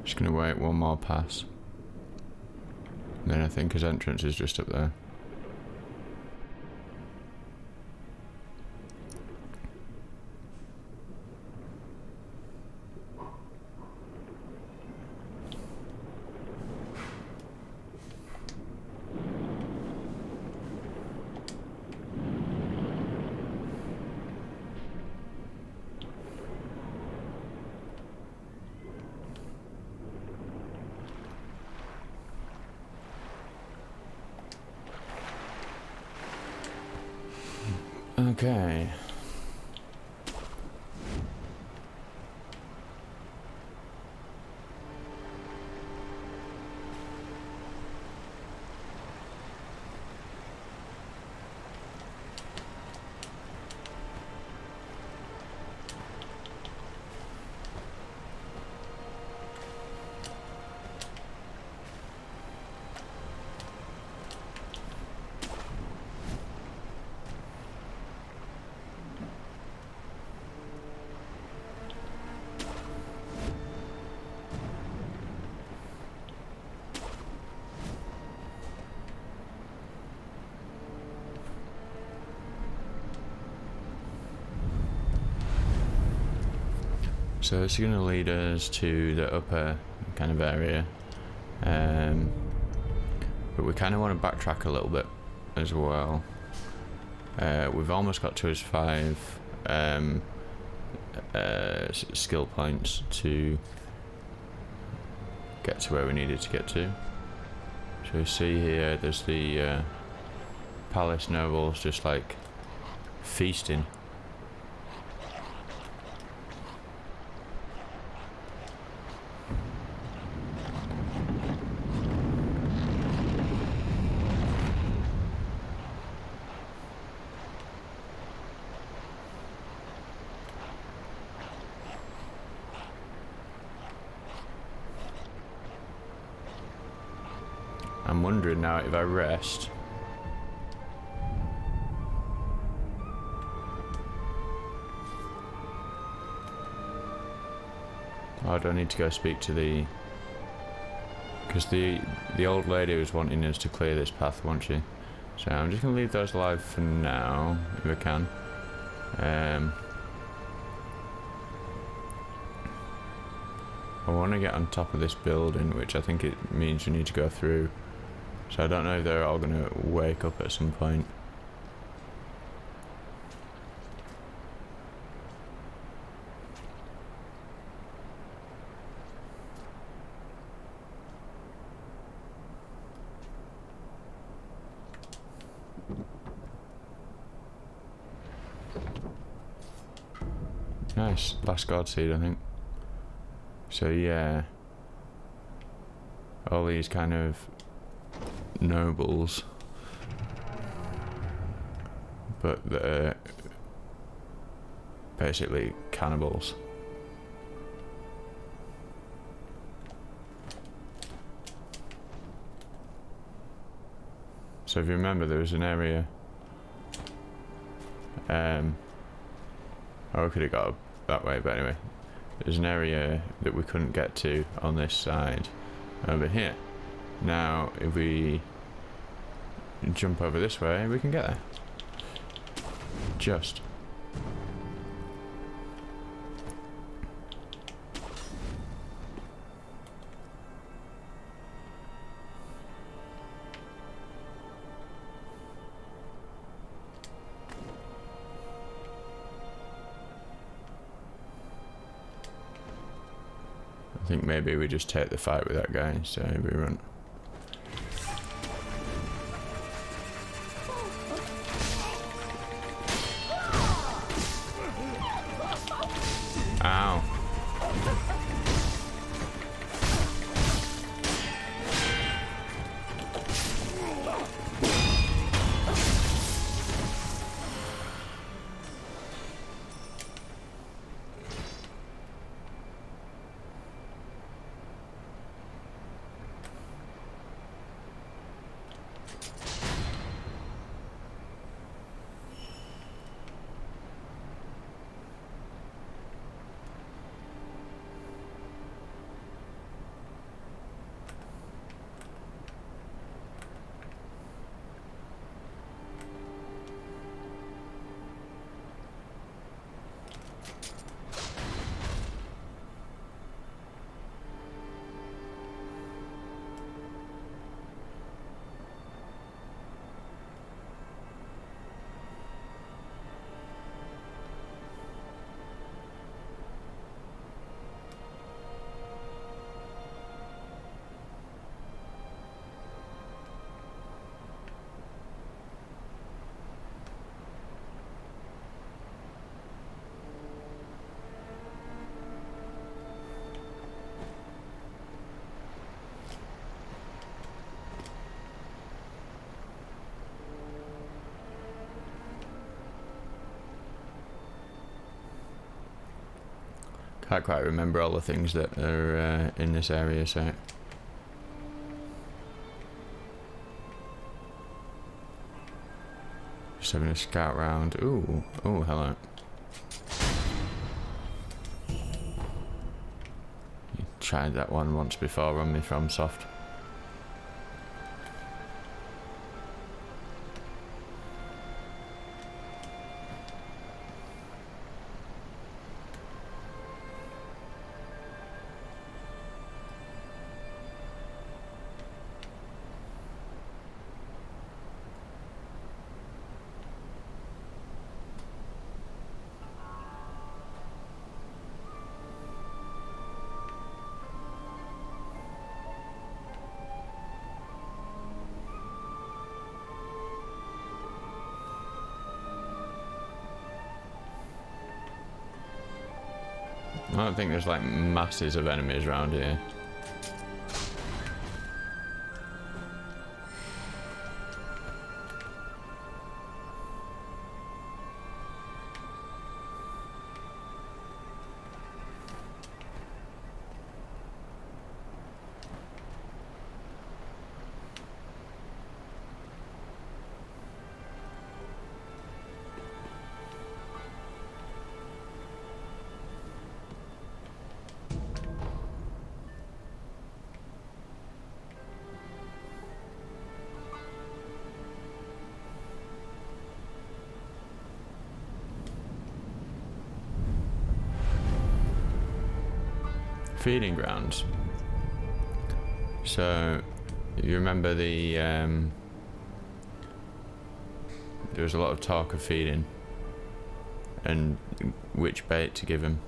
Just gonna wait one more pass. And then I think his entrance is just up there. Okay. So this is going to lead us to the upper kind of area, but we kind of want to backtrack a little bit as well. We've almost got to his 5 skill points to get to where we needed to get to. So you see here there's the palace nobles just like feasting. I'm wondering now if I rest. Oh, do I need to go speak to the... Because the old lady was wanting us to clear this path, wasn't she? So I'm just going to leave those alive for now, if I can. I want to get on top of this building, which I think it means we need to go through. So I don't know if they're all going to wake up at some point. Nice, last god seed I think. So yeah, all these kind of nobles, but they're basically cannibals. So if you remember, there was an area, oh, we could have got that way, but anyway, there's an area that we couldn't get to on this side over here. Now, if we jump over this way, we can get there. Just. I think maybe we just take the fight with that guy, so we run. Ow. Can't quite remember all the things that are in this area, so. Just having a scout round. Ooh, oh, hello. You tried that one once before on me from soft. I don't think there's like masses of enemies around here. Feeding grounds. So you remember the there was a lot of talk of feeding and which bait to give him.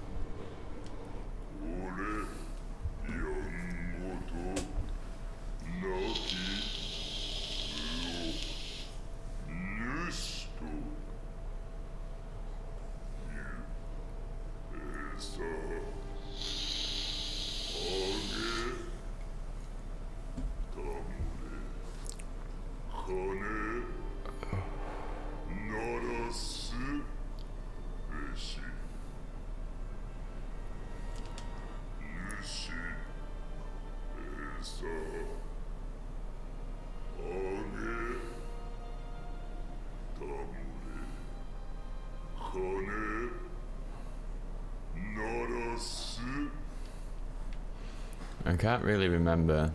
I can't really remember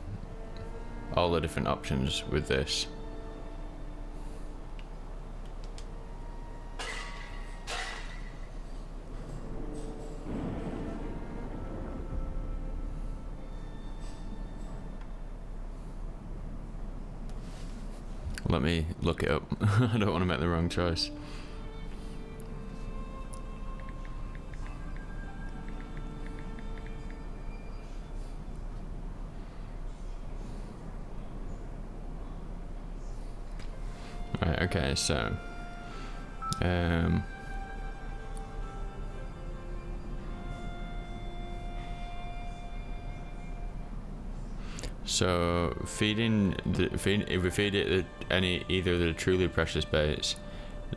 all the different options with this. Let me look it up. I don't want to make the wrong choice. Right, okay, so so if we feed it either of the truly precious baits,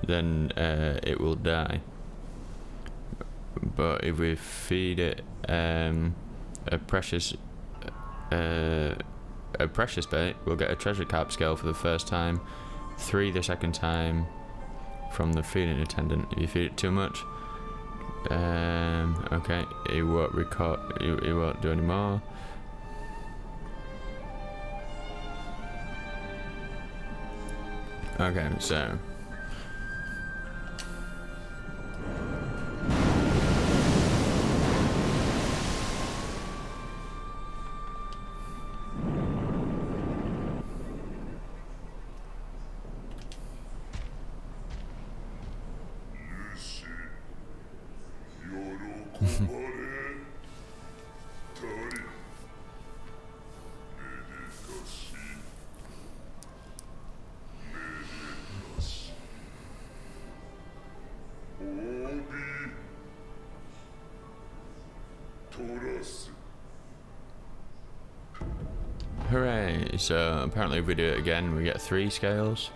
then it will die. But if we feed it a precious bait, we'll get a treasure carp scale for the first time, 3 the second time from the feeding attendant. If you feed it too much, okay, it won't it won't do any more. Okay, so hooray! So apparently if we do it again we get 3 scales.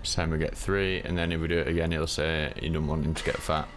This time we get 3, and then if we do it again it'll say you don't want him to get fat.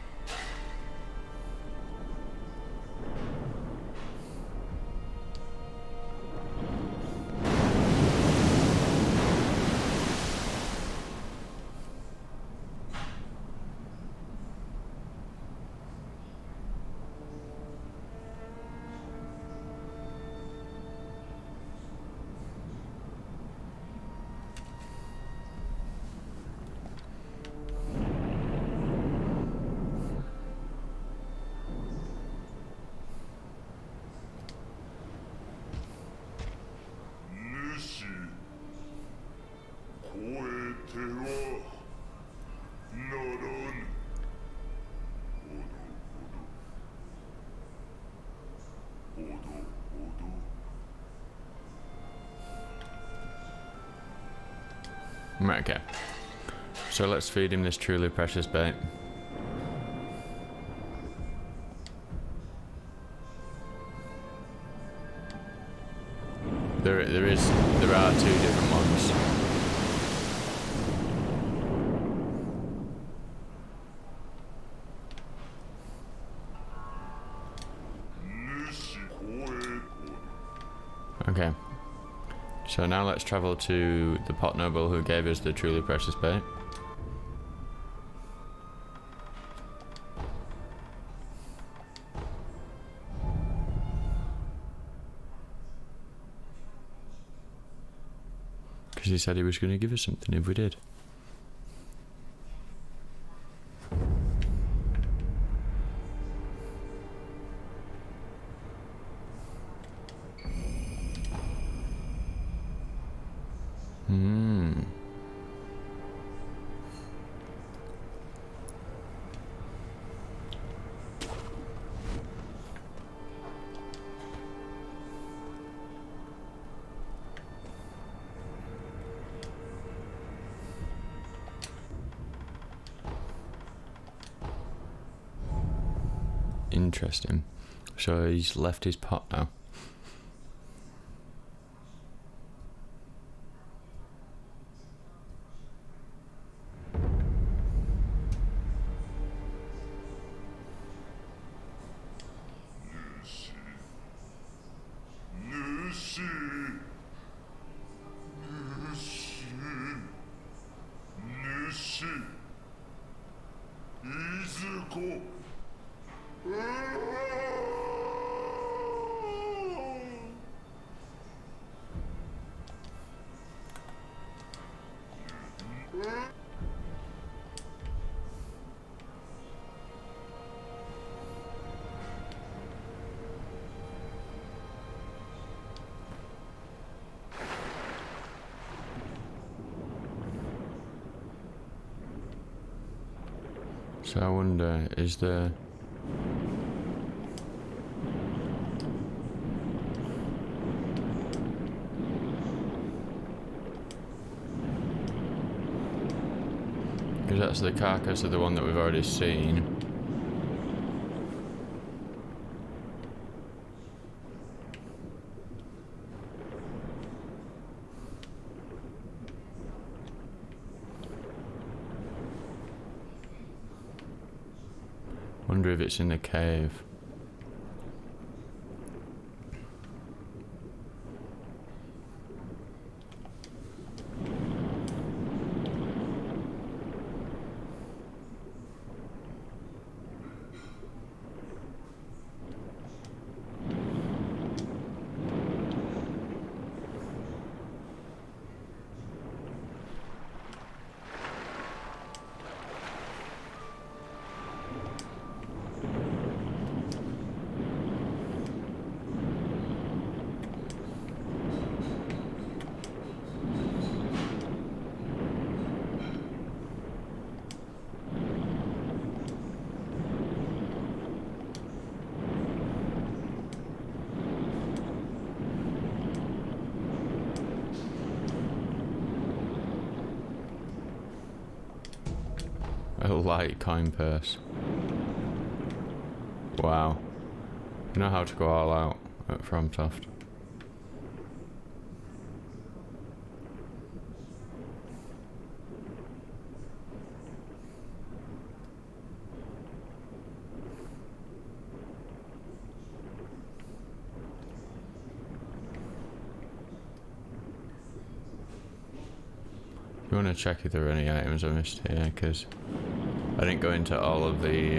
Right, okay. So let's feed him this truly precious bait. There are 2 different ones. Okay. So now let's travel to the pot noble who gave us the truly precious bait. Because he said he was going to give us something if we did. Interesting. So he's left his pot now. So I wonder, is there... Because that's the carcass of the one that we've already seen. Wonder if it's in the cave. A light coin purse. Wow. You know how to go all out at FromSoft. You want to check if there are any items I missed here, because I didn't go into all of the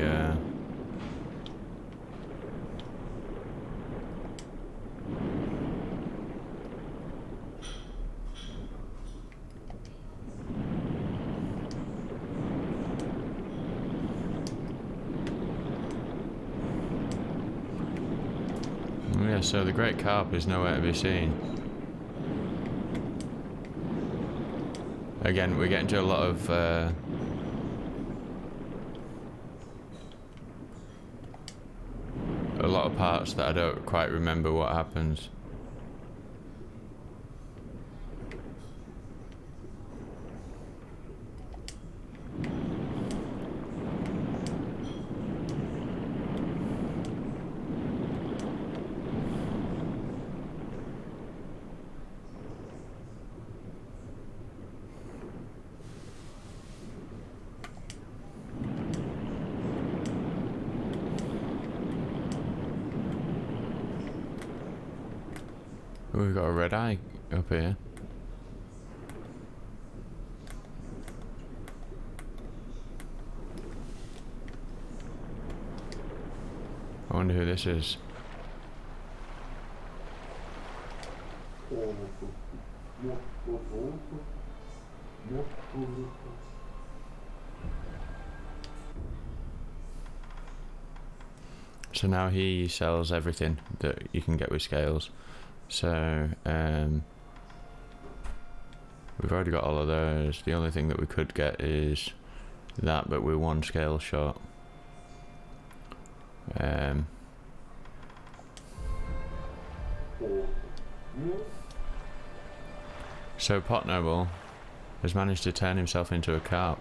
yeah, so the great carp is nowhere to be seen. Again, we're getting to a lot of parts that I don't quite remember what happens. We've got a red eye up here. I wonder who this is. So now he sells everything that you can get with scales. So, we've already got all of those. The only thing that we could get is that, but we're one scale short. So Pot Noble has managed to turn himself into a carp.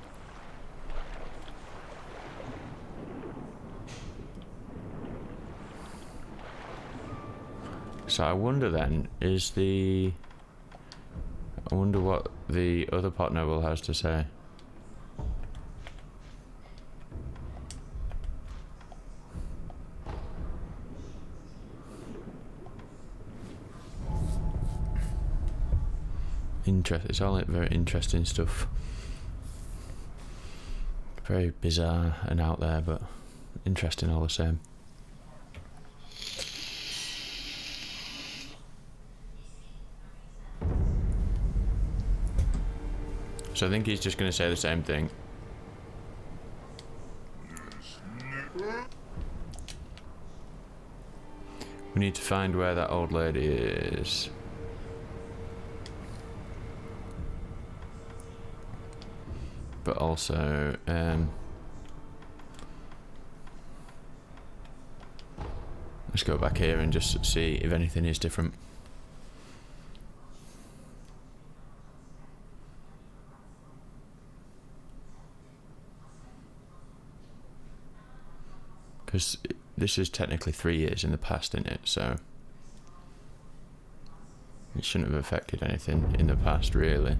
So I wonder then, I wonder what the other pot noble has to say. It's all very interesting stuff. Very bizarre and out there, but interesting all the same. So I think he's just going to say the same thing. We need to find where that old lady is. But also, let's go back here and just see if anything is different. Because this is technically 3 years in the past, isn't it? So it shouldn't have affected anything in the past, really.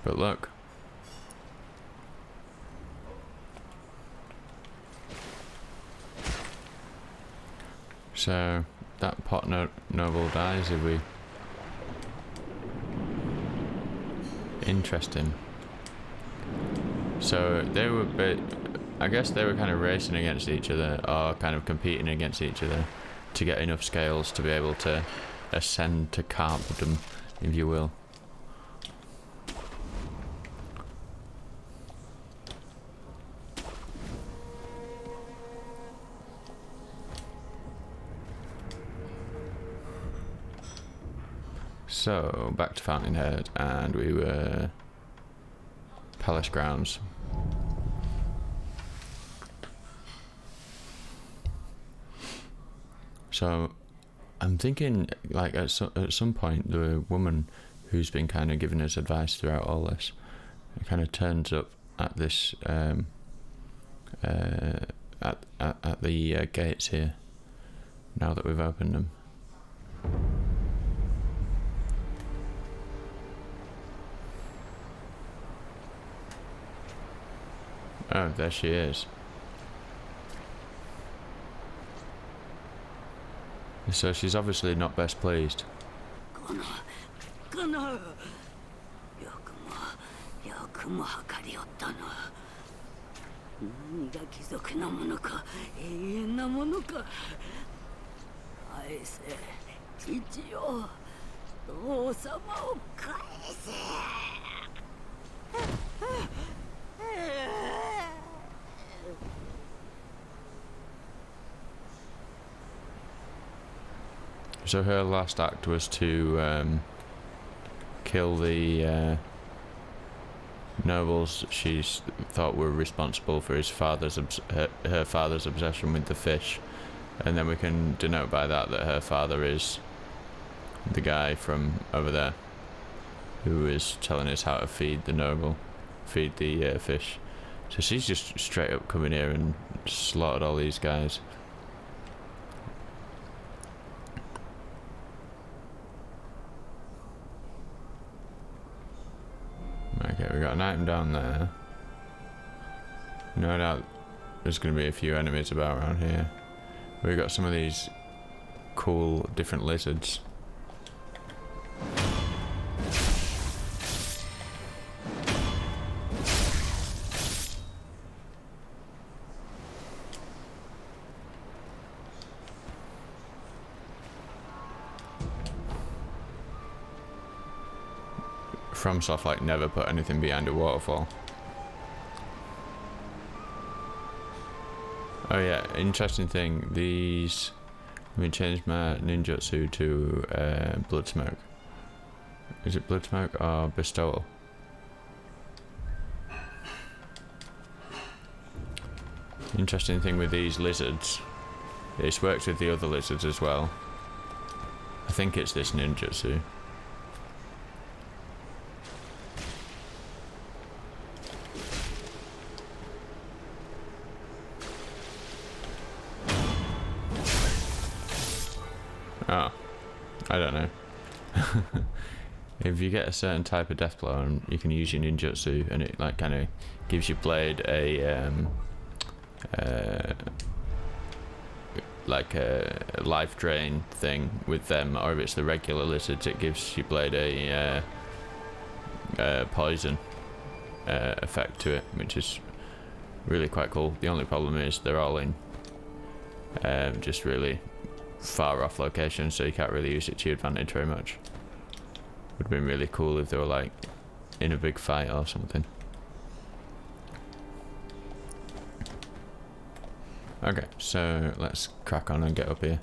But look. So that pot noble dies if we... Interesting. So they were I guess they were kind of racing against each other, or kind of competing against each other to get enough scales to be able to ascend to carpdom, if you will. So, back to Fountainhead, and we were... Palace grounds. So, I'm thinking, like, at some point, the woman who's been kind of giving us advice throughout all this kind of turns up at this, at the gates here, now that we've opened them. Oh, there she is. So she's obviously not best pleased. So her last act was to kill the nobles she thought were responsible for his father's her father's obsession with the fish, and then we can denote by that that her father is the guy from over there who is telling us how to feed the fish. So she's just straight up coming here and slaughtered all these guys. Okay, we got an item down there. No doubt there's going to be a few enemies about around here. We've got some of these cool different lizards. FromSoft like never put anything behind a waterfall. Oh yeah, interesting thing. These. Let me change my ninjutsu to blood smoke. Is it blood smoke or bestowal? Interesting thing with these lizards. This works with the other lizards as well. I think it's this ninjutsu. Oh, I don't know. If you get a certain type of death blow and you can use your ninjutsu and it like kind of gives your blade a like a life drain thing with them, or if it's the regular lizards, it gives your blade a poison effect to it, which is really quite cool. The only problem is they're all in just really far off locations, so you can't really use it to your advantage very much. Would have been really cool if they were like in a big fight or something. Okay, so let's crack on and get up here.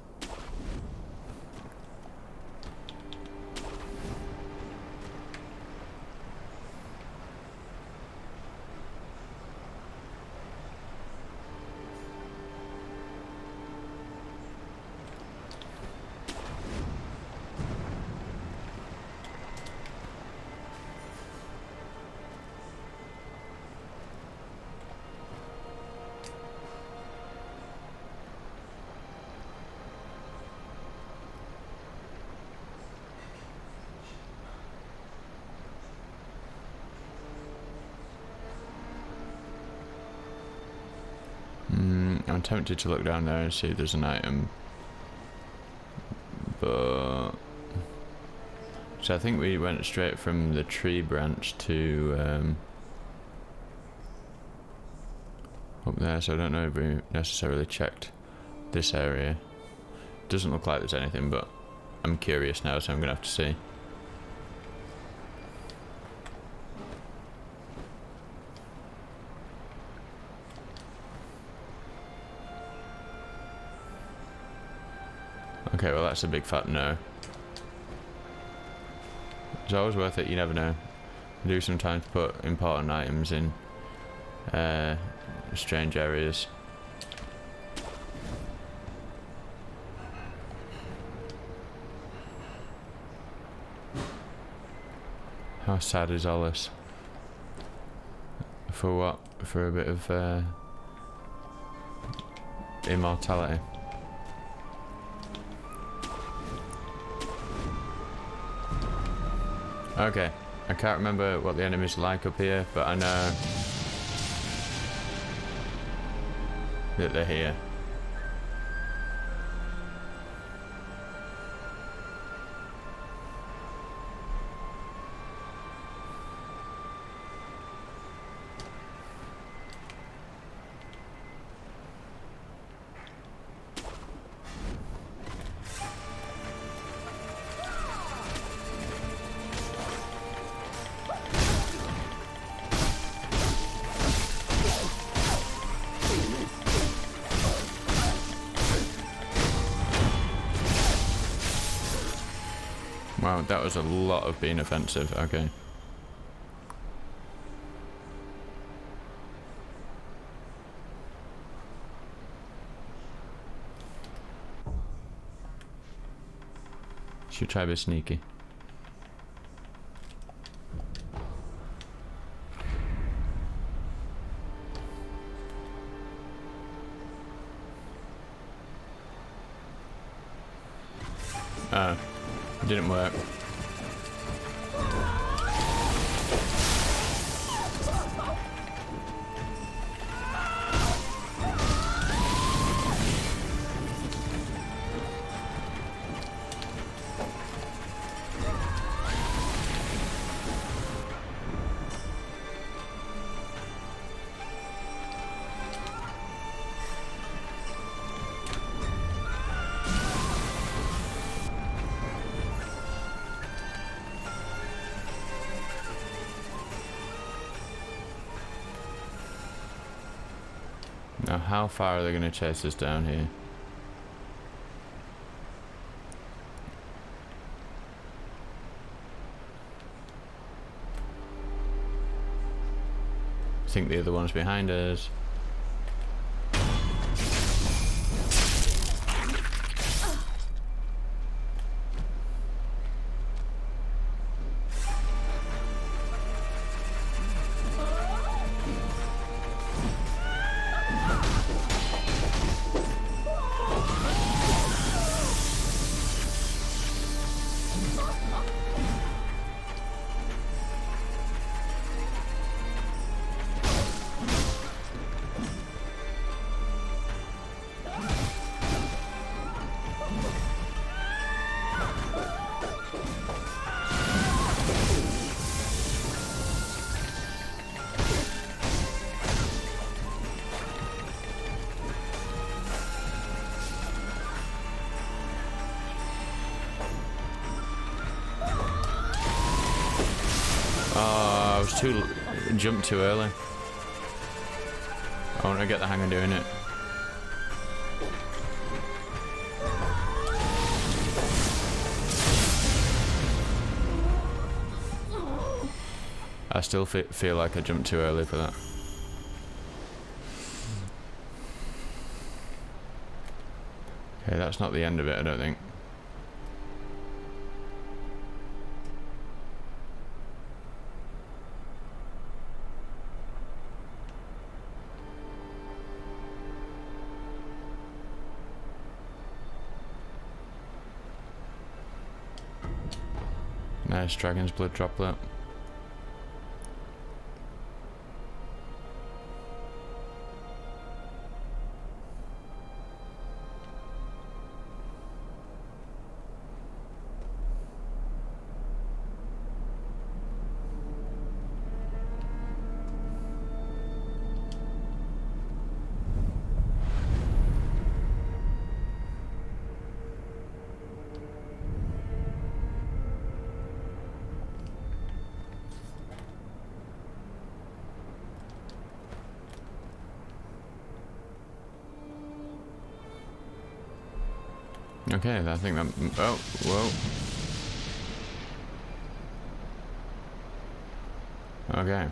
I'm tempted to look down there and see if there's an item, but so I think we went straight from the tree branch to up there, so I don't know if we necessarily checked this area. Doesn't look like there's anything, but I'm curious now, so I'm gonna have to see. Okay, well that's a big fat no. It's always worth it, you never know. I do sometimes put important items in strange areas. How sad is all this? For what? For a bit of immortality. Okay, I can't remember what the enemies are like up here, but I know that they're here. Wow, that was a lot of being offensive. Okay. Should try a bit sneaky. Oh. It didn't work. Now, how far are they going to chase us down here? I think the other one's behind us. Oh, I was jumped too early. I want to get the hang of doing it. I still feel like I jumped too early for that. Okay, that's not the end of it, I don't think. Nice dragon's blood droplet. Okay, I think that... Oh, whoa. Okay.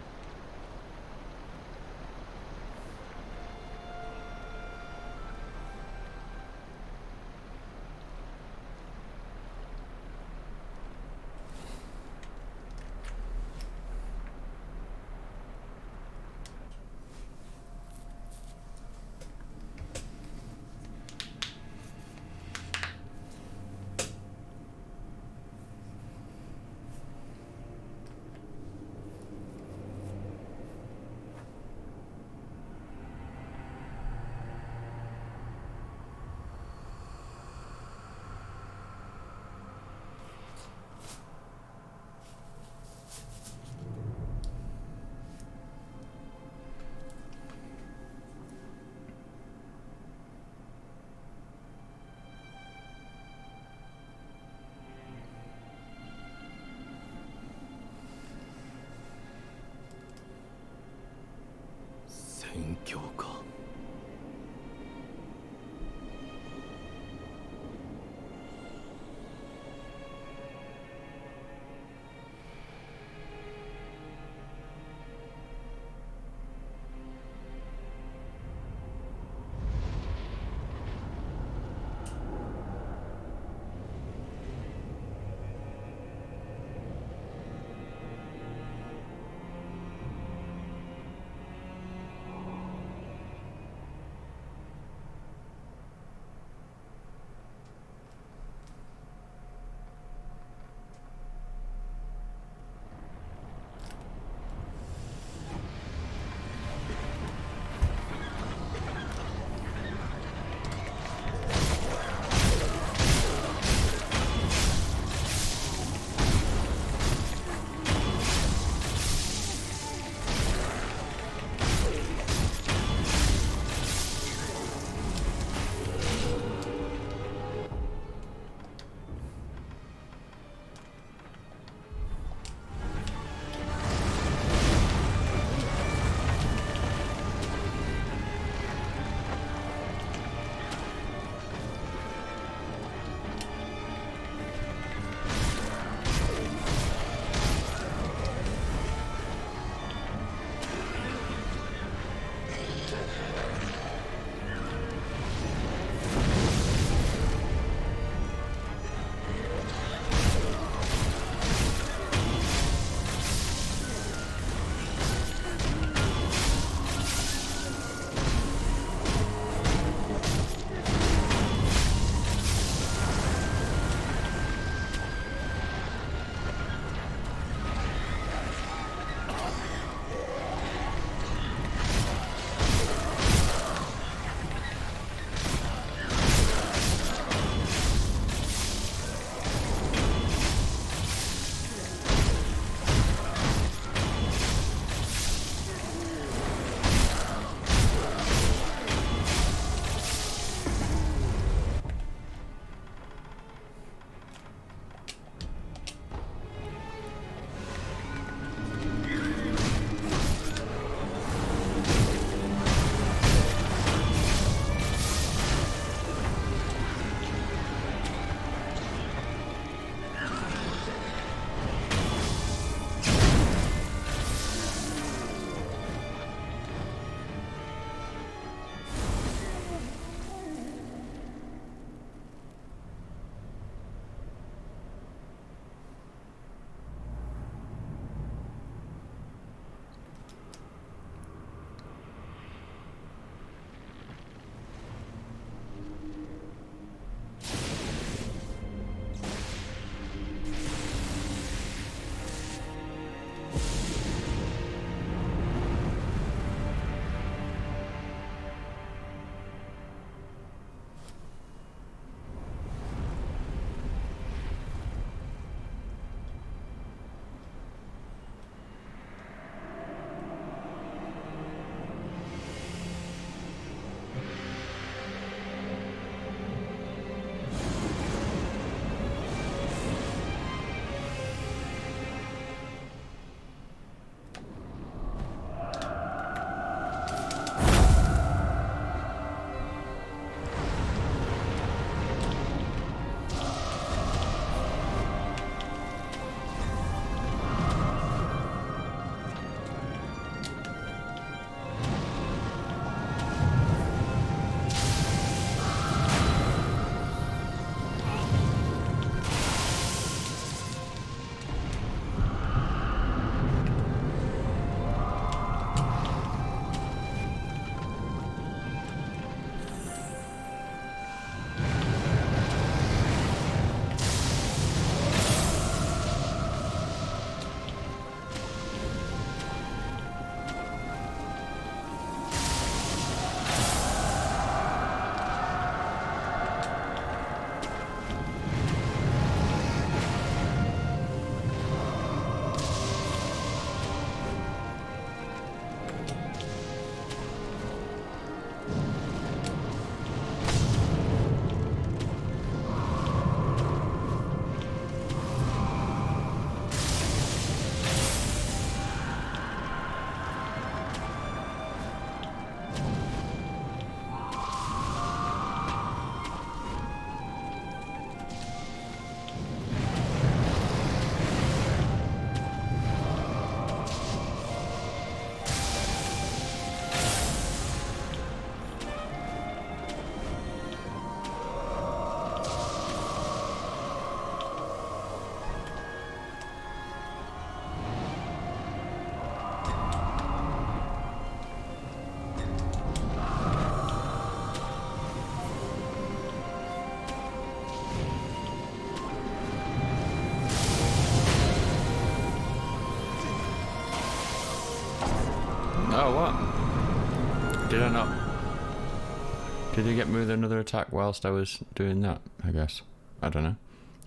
Did he get me with another attack whilst I was doing that? I guess. I don't know.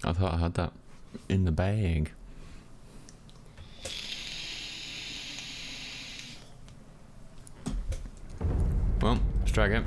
I thought I had that in the bag. Well, let's try again.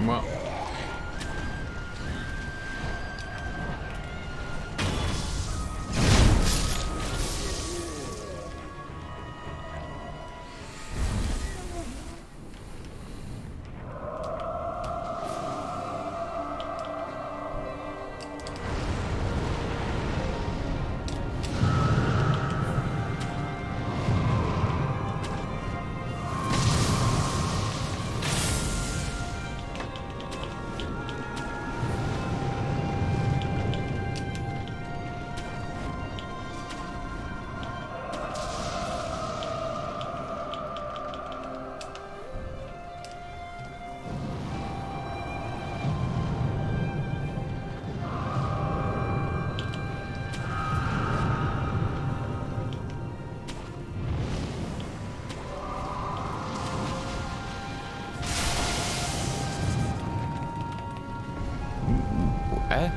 Well,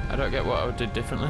I don't get what I did differently.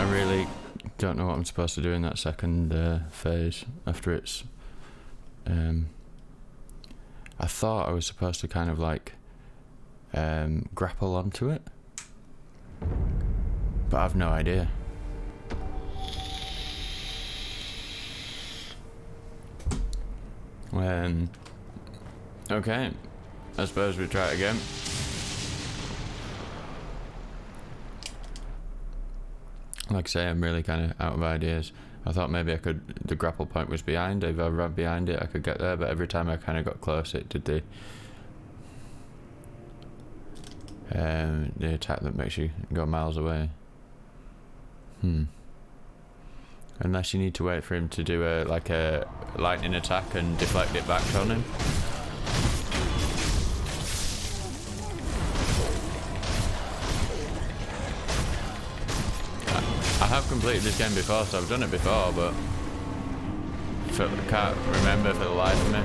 really don't know what I'm supposed to do in that second phase after it's... I thought I was supposed to kind of like grapple onto it, but I've no idea. Okay, I suppose we try it again. Like I say, I'm really kind of out of ideas. I thought maybe I could, the grapple point was behind, if I ran behind it I could get there, but every time I kind of got close it did the attack that makes you go miles away. Unless you need to wait for him to do a lightning attack and deflect it back on him. I have completed this game before, so I've done it before, but can't remember for the life of me.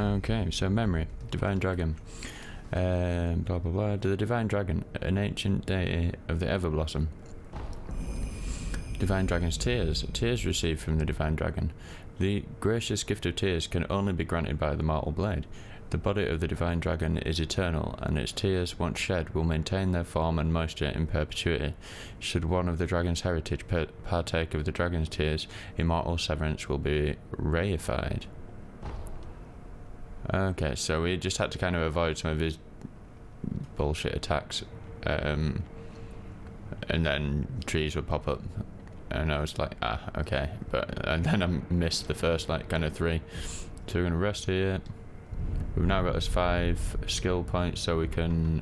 Okay, so memory, divine dragon. Blah blah blah. The divine dragon, an ancient deity of the Everblossom. Divine dragon's tears. Tears received from the divine dragon. The gracious gift of tears can only be granted by the mortal blade. The body of the divine dragon is eternal, and its tears, once shed, will maintain their form and moisture in perpetuity. Should one of the dragon's heritage partake of the dragon's tears, immortal severance will be reified. Okay, so we just had to kind of avoid some of his bullshit attacks, and then trees would pop up, and I was like, okay, and then I missed the first like kind of 3. So we're gonna rest here. We've now got us 5 skill points, so we can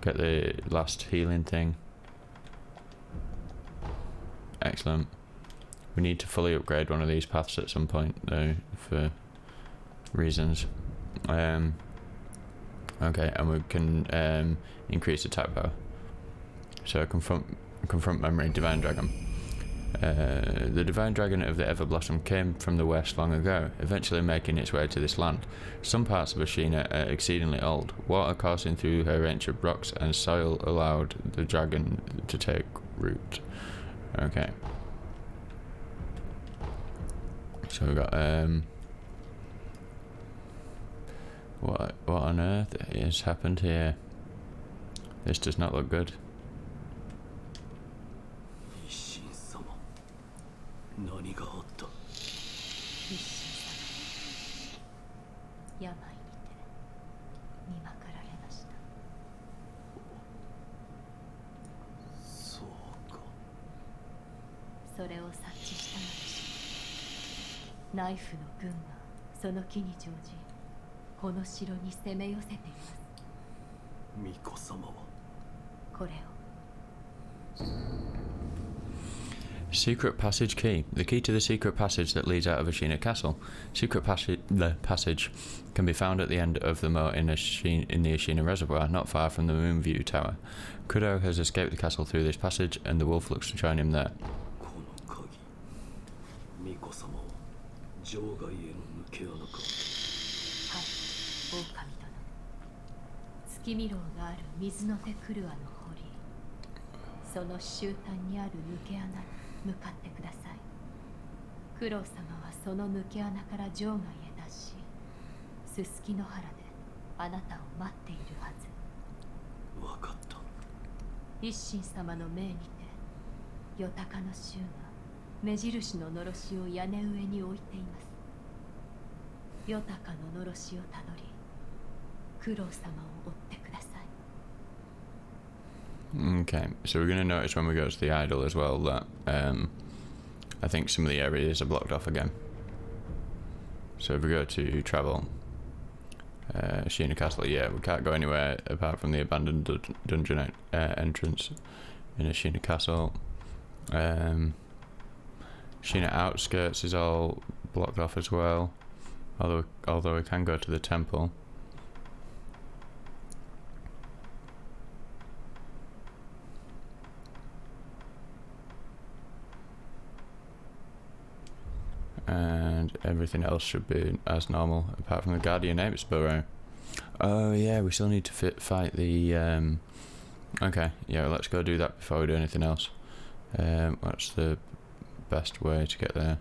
get the last healing thing. Excellent. We need to fully upgrade one of these paths at some point though, for reasons. Okay, and we can increase attack power. So confront memory, divine dragon. The divine dragon of the Everblossom came from the west long ago, eventually making its way to this land. Some parts of Ashina are exceedingly old. Water coursing through her ancient rocks and soil allowed the dragon to take root. Okay. So we've got what on earth has happened here? This does not look good. 何があった？一心様、病にて見まかられました。そうか。それを察知したのでしょう。ナイフの軍がその機に乗じ、この城に攻め寄せています。巫女様はこれを。Secret passage key. The key to the secret passage that leads out of Ashina Castle. The passage can be found at the end of the moat in the Ashina Reservoir, not far from the Moonview Tower. Kudo has escaped the castle through this passage, and the wolf looks to join him there. この鍵、巫女様は場外への抜け穴か。はい、狼殿。月見楼がある水の手クルアの堀、その終端にある抜け穴に向かってください。九郎様はその抜け穴から場外へ脱し、すすきの原であなたを待っているはず。わかった。一心様の命にて、よたかの衆が目印ののろしを屋根上に置いています。よたかののろしをたどり、九郎様を追ってください。Okay, so we're going to notice when we go to the idol as well that I think some of the areas are blocked off again. So if we go to travel, Ashina Castle, yeah, we can't go anywhere apart from the abandoned dungeon entrance in Ashina Castle. Ashina outskirts is all blocked off as well, although we can go to the temple. And everything else should be as normal, apart from the Guardian Apes Burrow. Oh yeah, we still need to fight the... Okay, yeah, let's go do that before we do anything else. What's the best way to get there?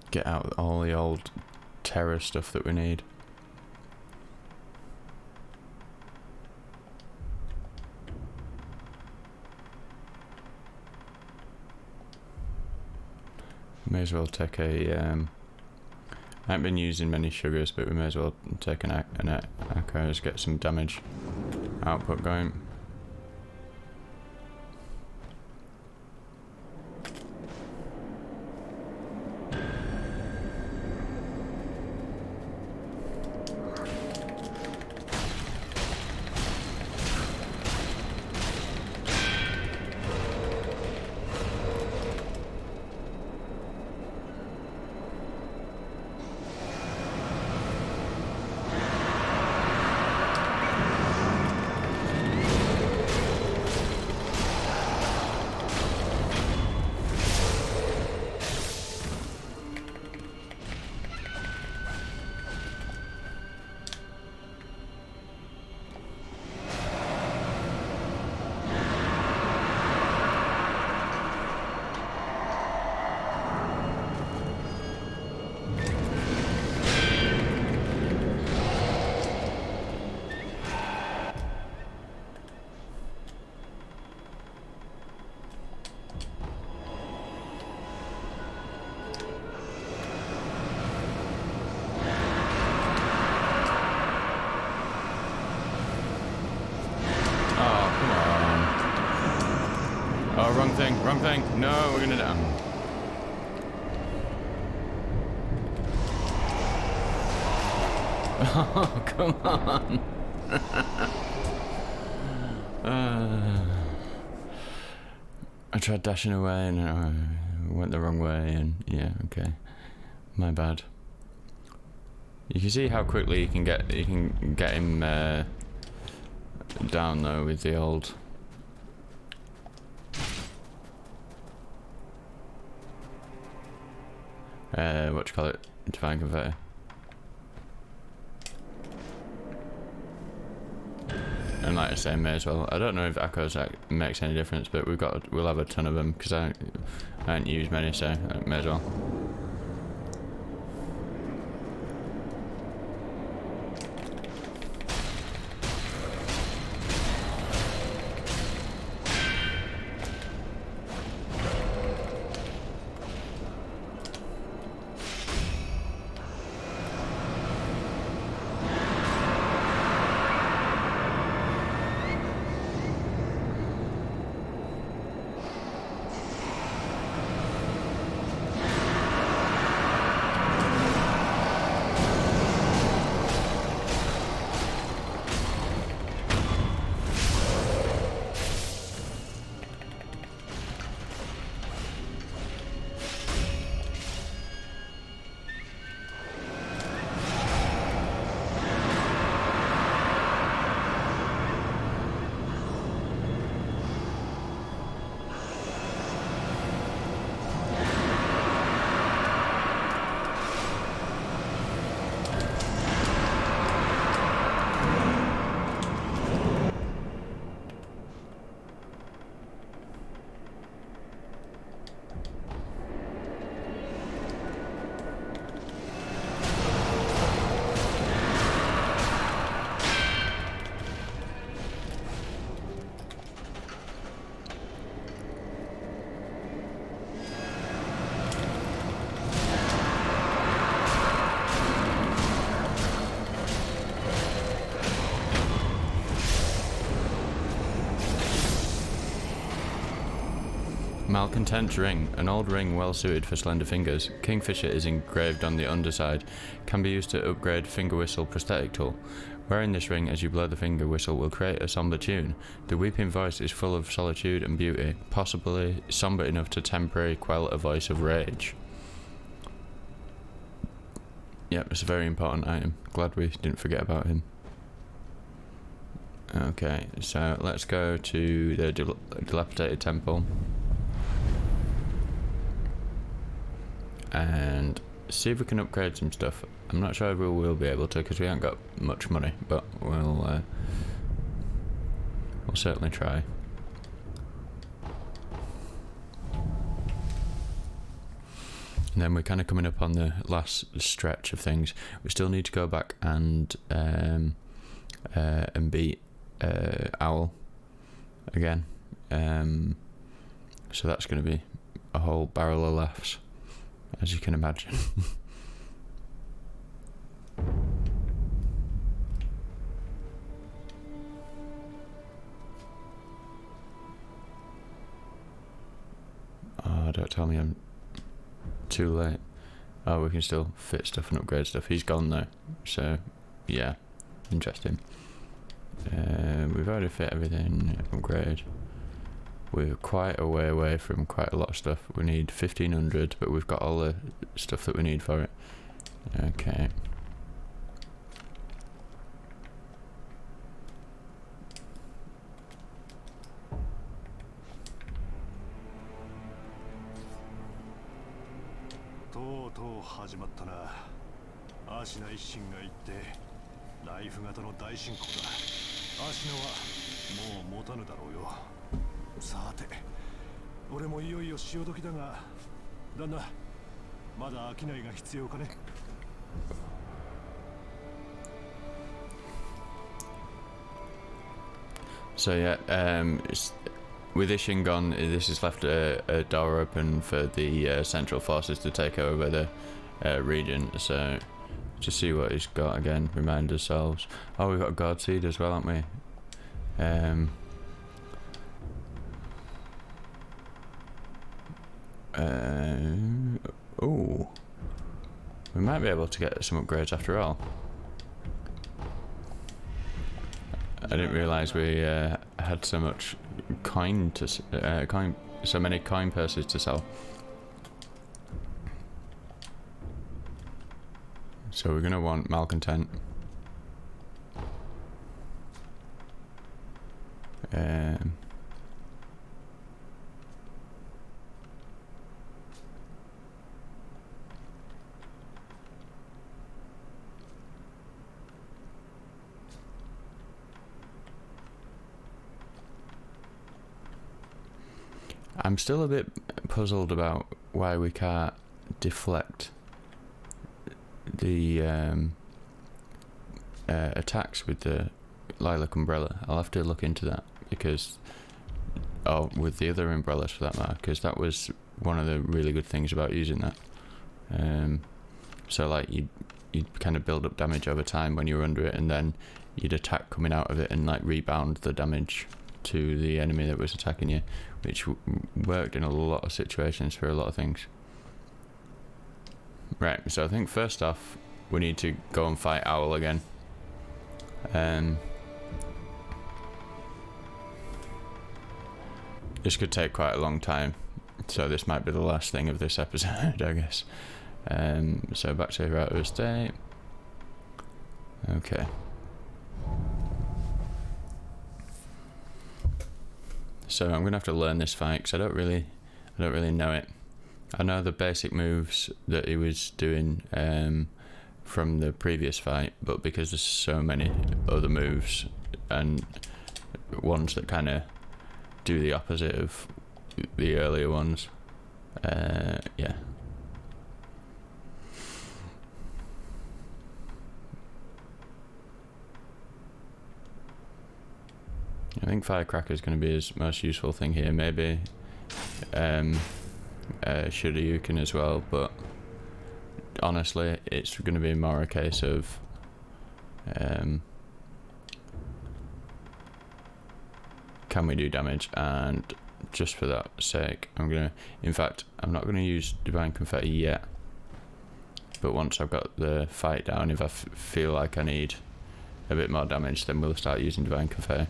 Get out all the old terror stuff that we need. May as well take a. I haven't been using many sugars, but we may as well take an echoes, get some damage output going. Oh, wrong thing, wrong thing. No, we're gonna down. Oh, come on. I tried dashing away and I went the wrong way, and yeah, okay. My bad. You can see how quickly you can get him down though with the old what you call it, divine converter. And like I say, may as well. I don't know if echoes makes any difference, but we'll have a ton of them because I haven't used many, so may as well. Malcontent's ring, an old ring well suited for slender fingers. Kingfisher is engraved on the underside. Can be used to upgrade finger whistle prosthetic tool. Wearing this ring as you blow the finger whistle will create a somber tune. The weeping voice is full of solitude and beauty, possibly somber enough to temporarily quell a voice of rage. Yep, it's a very important item. Glad we didn't forget about him. Okay, so let's go to the dilapidated temple and see if we can upgrade some stuff. I'm not sure if we will be able to because we haven't got much money, but we'll certainly try. And then we're kind of coming up on the last stretch of things. We still need to go back and beat Owl again. So that's going to be a whole barrel of laughs. as you can imagine. Oh, don't tell me I'm too late. Oh, we can still fit stuff and upgrade stuff. He's gone though, so yeah, interesting. We've already fit everything. Upgrade. We're quite a way away from quite a lot of stuff. We need 1500, but we've got all the stuff that we need for it. Okay. So yeah, with Ishin gone, this has left a door open for the central forces to take over the region. So just see what he's got again. Remind ourselves. Oh, we've got a God Seed as well, haven't we? Oh, we might be able to get some upgrades after all. I didn't realise we had so much coin to so many coin purses to sell. So we're gonna want Malcontent. I'm still a bit puzzled about why we can't deflect the attacks with the Lilac Umbrella. I'll have to look into that, because with the other umbrellas for that matter, because that was one of the really good things about using that. So like you'd kind of build up damage over time when you were under it, and then you'd attack coming out of it and like rebound the damage to the enemy that was attacking you, which worked in a lot of situations for a lot of things. Right, so I think first off we need to go and fight Owl again. This could take quite a long time, so this might be the last thing of this episode, I guess. So back to Hirata Estate. Okay. So I'm gonna have to learn this fight because I don't really know it. I know the basic moves that he was doing from the previous fight, but because there's so many other moves and ones that kind of do the opposite of the earlier ones, yeah. I think Firecracker is going to be his most useful thing here. Maybe Shoryuken as well, but honestly, it's going to be more a case of can we do damage, and just for that sake, I'm gonna. In fact, I'm not going to use Divine Confetti yet. But once I've got the fight down, if I feel like I need a bit more damage, then we'll start using Divine Confetti.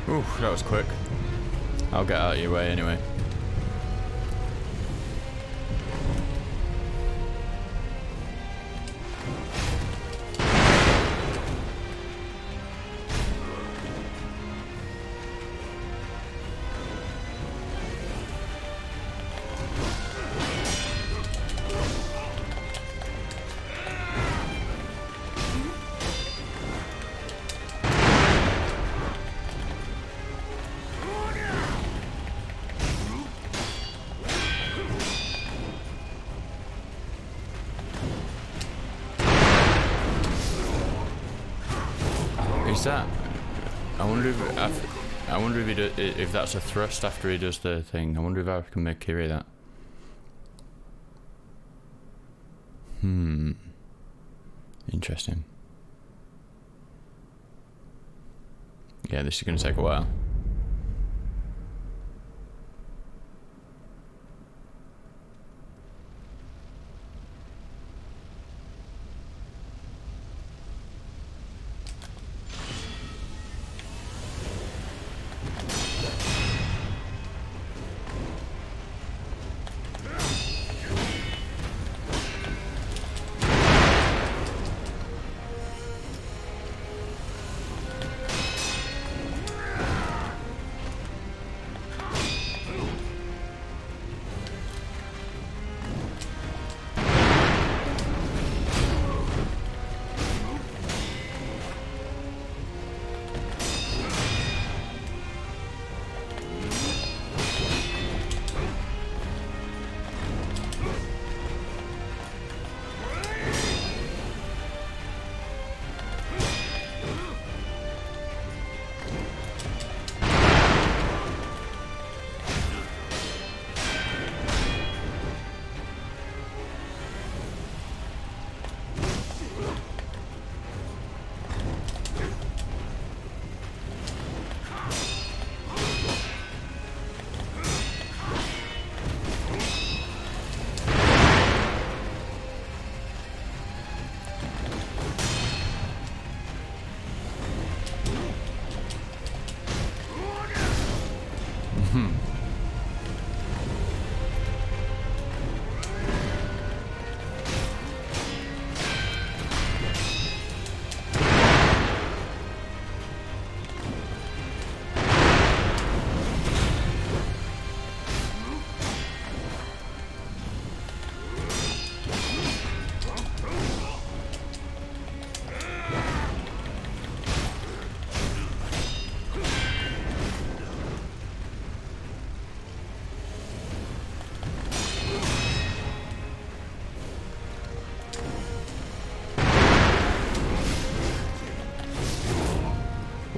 Ooh, that was quick. I'll get out of your way anyway. Is that? I wonder if if that's a thrust after he does the thing. I wonder if I can make Kiri that. Interesting. Yeah, this is going to take a while.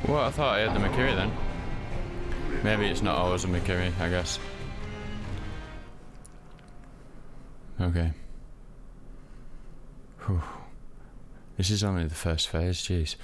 Well, I thought I had the Makiri then. Maybe it's not always a Makiri, I guess. Okay. Whew. This is only the first phase, jeez.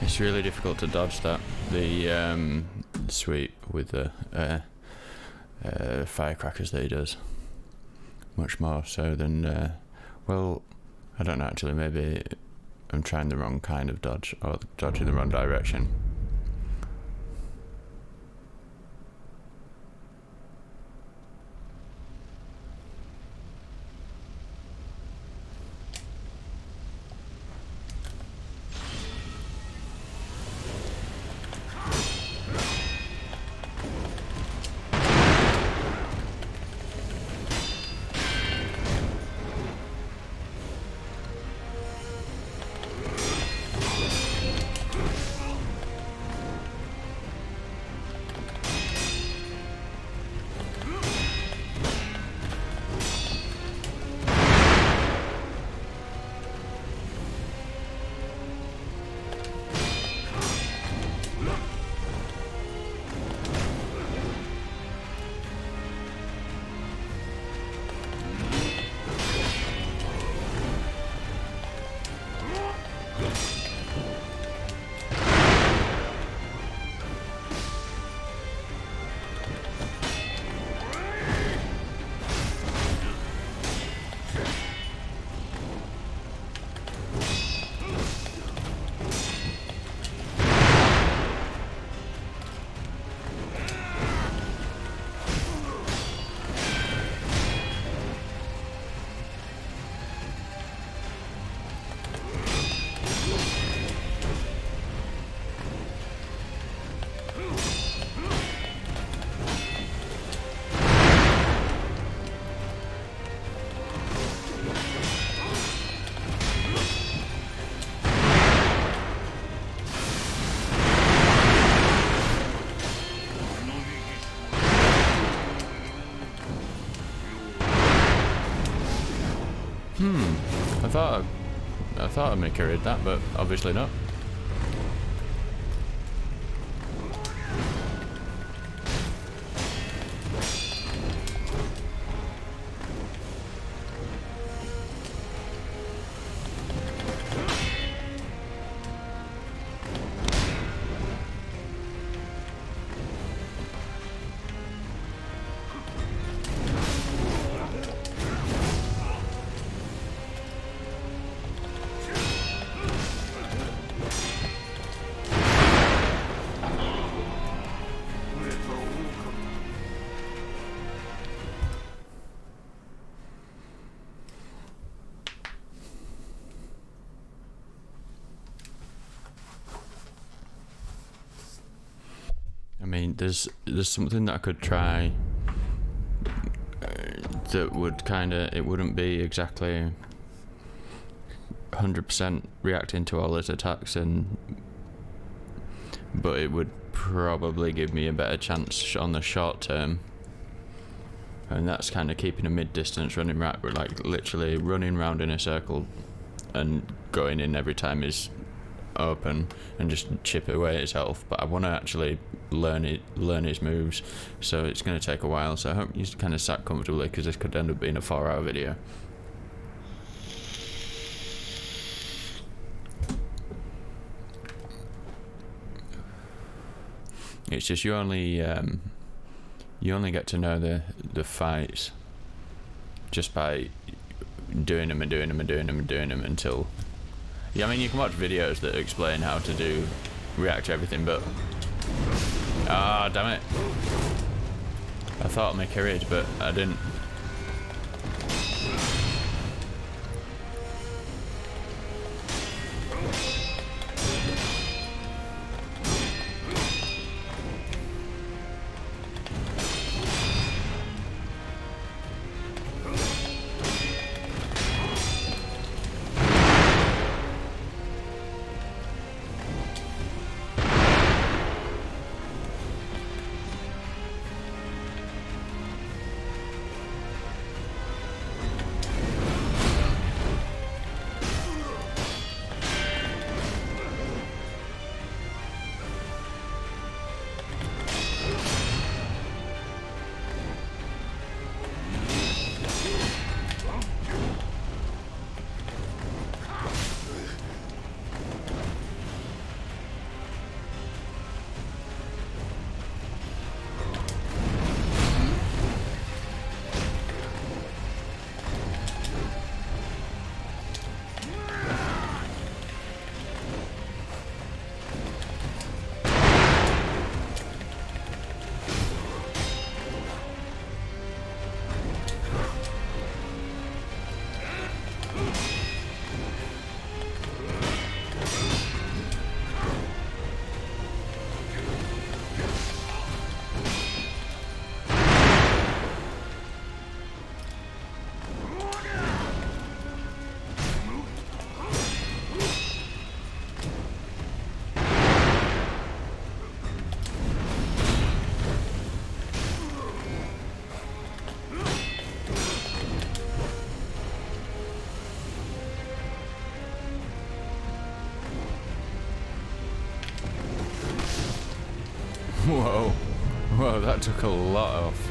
It's really difficult to dodge that. The sweep with the firecrackers that he does. Much more so than, well, I don't know actually, maybe I'm trying the wrong kind of dodge, or dodging the wrong direction. I thought I'd make her read that, but obviously not. I mean, there's something that I could try that would it wouldn't be exactly 100% reacting to all his attacks, but it would probably give me a better chance on the short term, and that's kind of keeping a mid-distance, running right, like literally running round in a circle and going in every time he's open and just chip away at his health. But I want to actually learn his moves, so it's going to take a while, so I hope you kind of sat comfortably, because this could end up being a 4-hour video. It's just you only get to know the fights just by doing them until, yeah, I mean, you can watch videos that explain how to react to everything, but damn it, I thought I'd make a read, but I didn't. That took a lot off.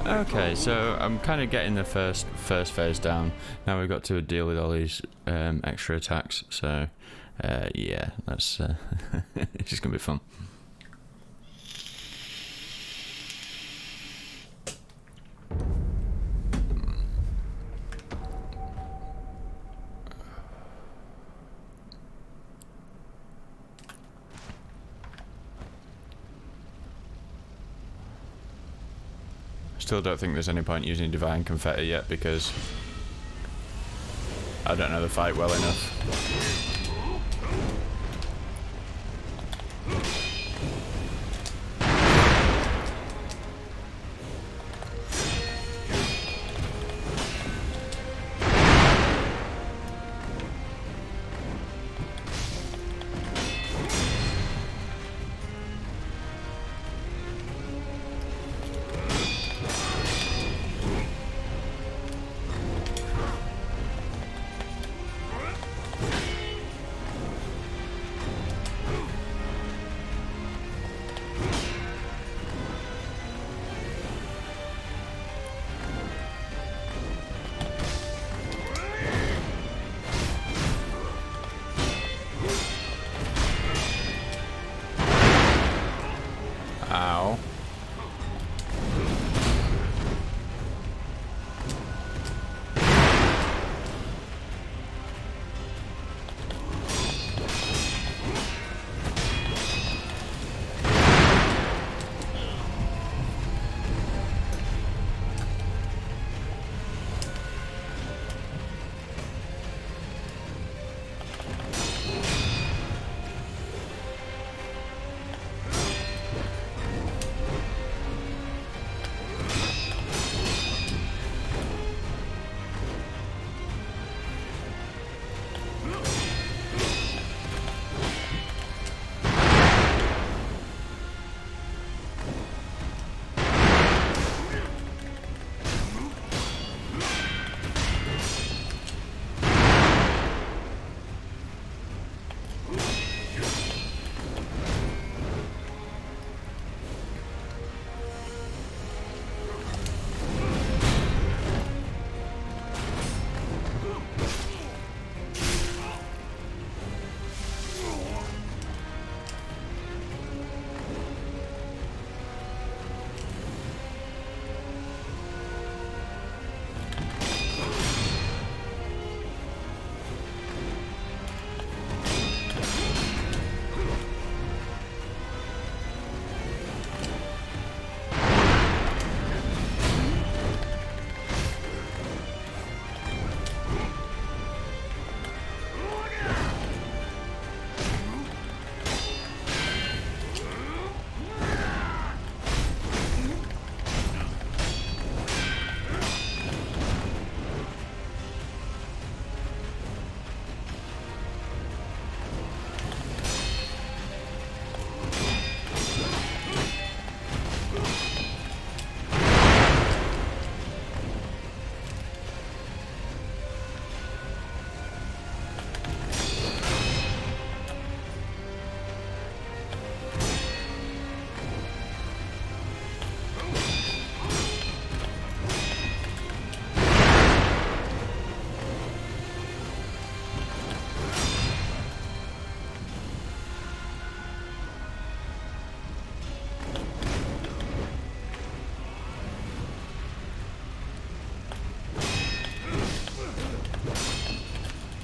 Okay, so I'm kind of getting the first phase down. Now we've got to deal with all these extra attacks. So yeah, that's it's just gonna be fun. Still don't think there's any point using Divine Confetti yet because I don't know the fight well enough. Ow.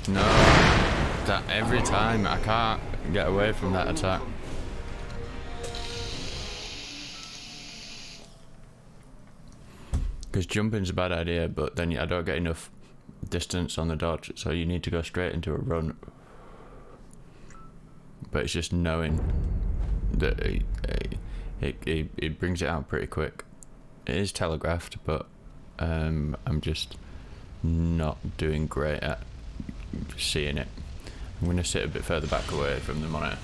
No, that every time I can't get away from that attack. Because jumping's a bad idea, but then I don't get enough distance on the dodge, so you need to go straight into a run. But it's just knowing that it brings it out pretty quick. It is telegraphed, but I'm just not doing great at seeing it. I'm going to sit a bit further back away from the monitor.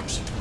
Whoops.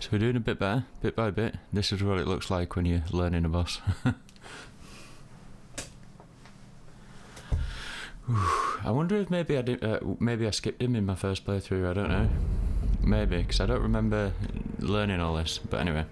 So we're doing a bit better, bit by bit. This is what it looks like when you're learning a boss. I wonder if maybe I did, maybe I skipped him in my first playthrough. I don't know. Maybe, because I don't remember learning all this. But anyway.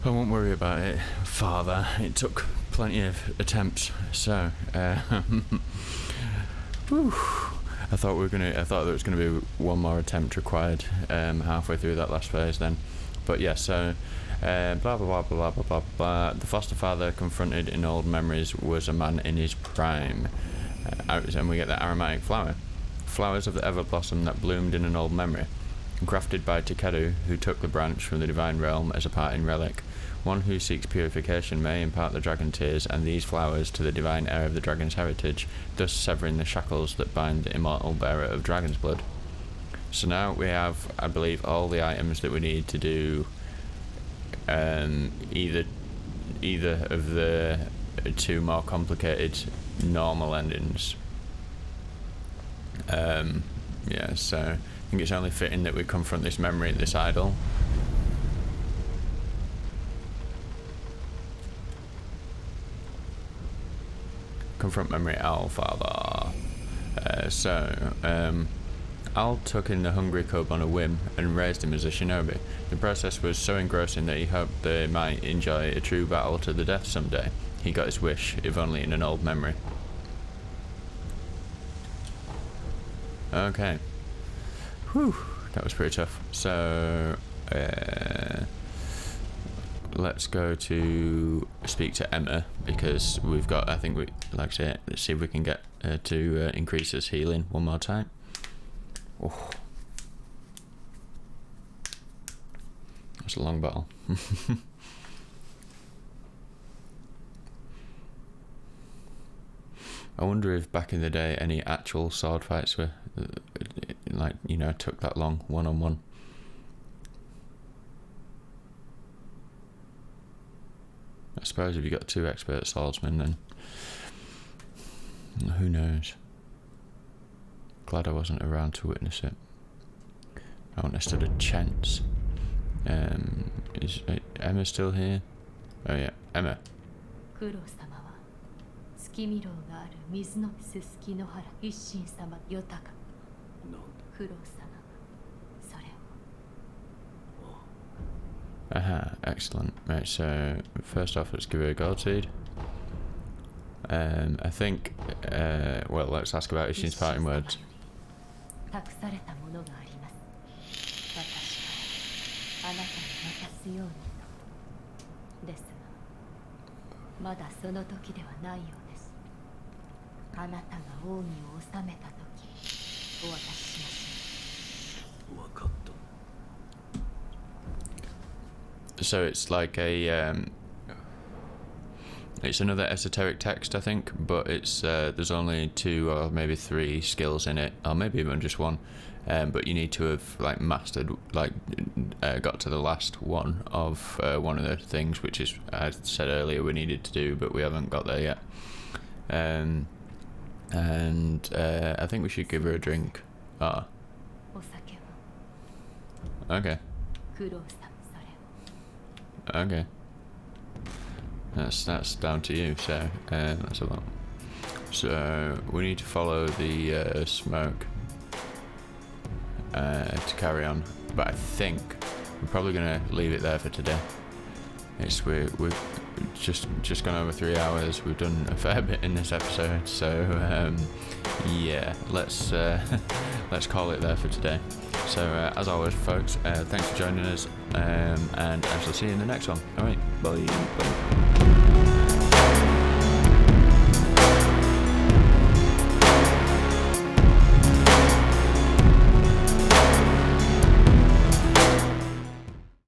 I won't worry about it, Father. It took plenty of attempts, so whew. I thought there was gonna be one more attempt required halfway through that last phase then. But yeah, so blah blah blah blah blah blah blah. The foster father confronted in old memories was a man in his prime, and we get the aromatic flower, flowers of the ever blossom that bloomed in an old memory, grafted by Takeru, who took the branch from the divine realm as a parting relic. One who seeks purification may impart the dragon tears and these flowers to the divine heir of the dragon's heritage, thus severing the shackles that bind the immortal bearer of dragon's blood. So now we have, I believe, all the items that we need to do either of the two more complicated normal endings. Yeah, so I think it's only fitting that we confront this memory, this idol. Confront memory Al, Father. Al took in the hungry cub on a whim and raised him as a shinobi. The process was so engrossing that he hoped they might enjoy a true battle to the death someday. He got his wish, if only in an old memory. Okay. Whew, that was pretty tough. So, let's go to speak to Emma, because we've got, I think like I say, let's see if we can get to increase his healing one more time. Oh. That's a long battle. I wonder if back in the day any actual sword fights were like, took that long, one-on-one. I suppose if you got two expert swordsmen, then who knows. Glad I wasn't around to witness it. I wouldn't have stood a chance. Is Emma still here? Oh yeah, Emma. 黒様は月見楼がある水のすすきの原一心様よたか。なん黒様がそれを。Aha, excellent. Right, so first off, let's give her a gold seed. I think, well, let's ask about Ishin's parting words. 託されたものがあります。私はあなたに渡すようにと。ですが、まだその時ではないようです。あなたが王位を治めた時、お渡ししましょう。わかった。 So it's like a, it's another esoteric text, I think, but it's there's only 2 or maybe 3 skills in it, or maybe even just 1. But you need to have like mastered, like got to the last one of one of the things, which is, I said earlier, we needed to do, but we haven't got there yet. And I think we should give her a drink. Ah. Okay. Okay. That's down to you. So that's a lot. So we need to follow the smoke to carry on. But I think we're probably gonna leave it there for today. We've just gone over 3 hours. We've done a fair bit in this episode. So yeah, let's call it there for today. So as always, folks, thanks for joining us, and I shall see you in the next one. All right, bye.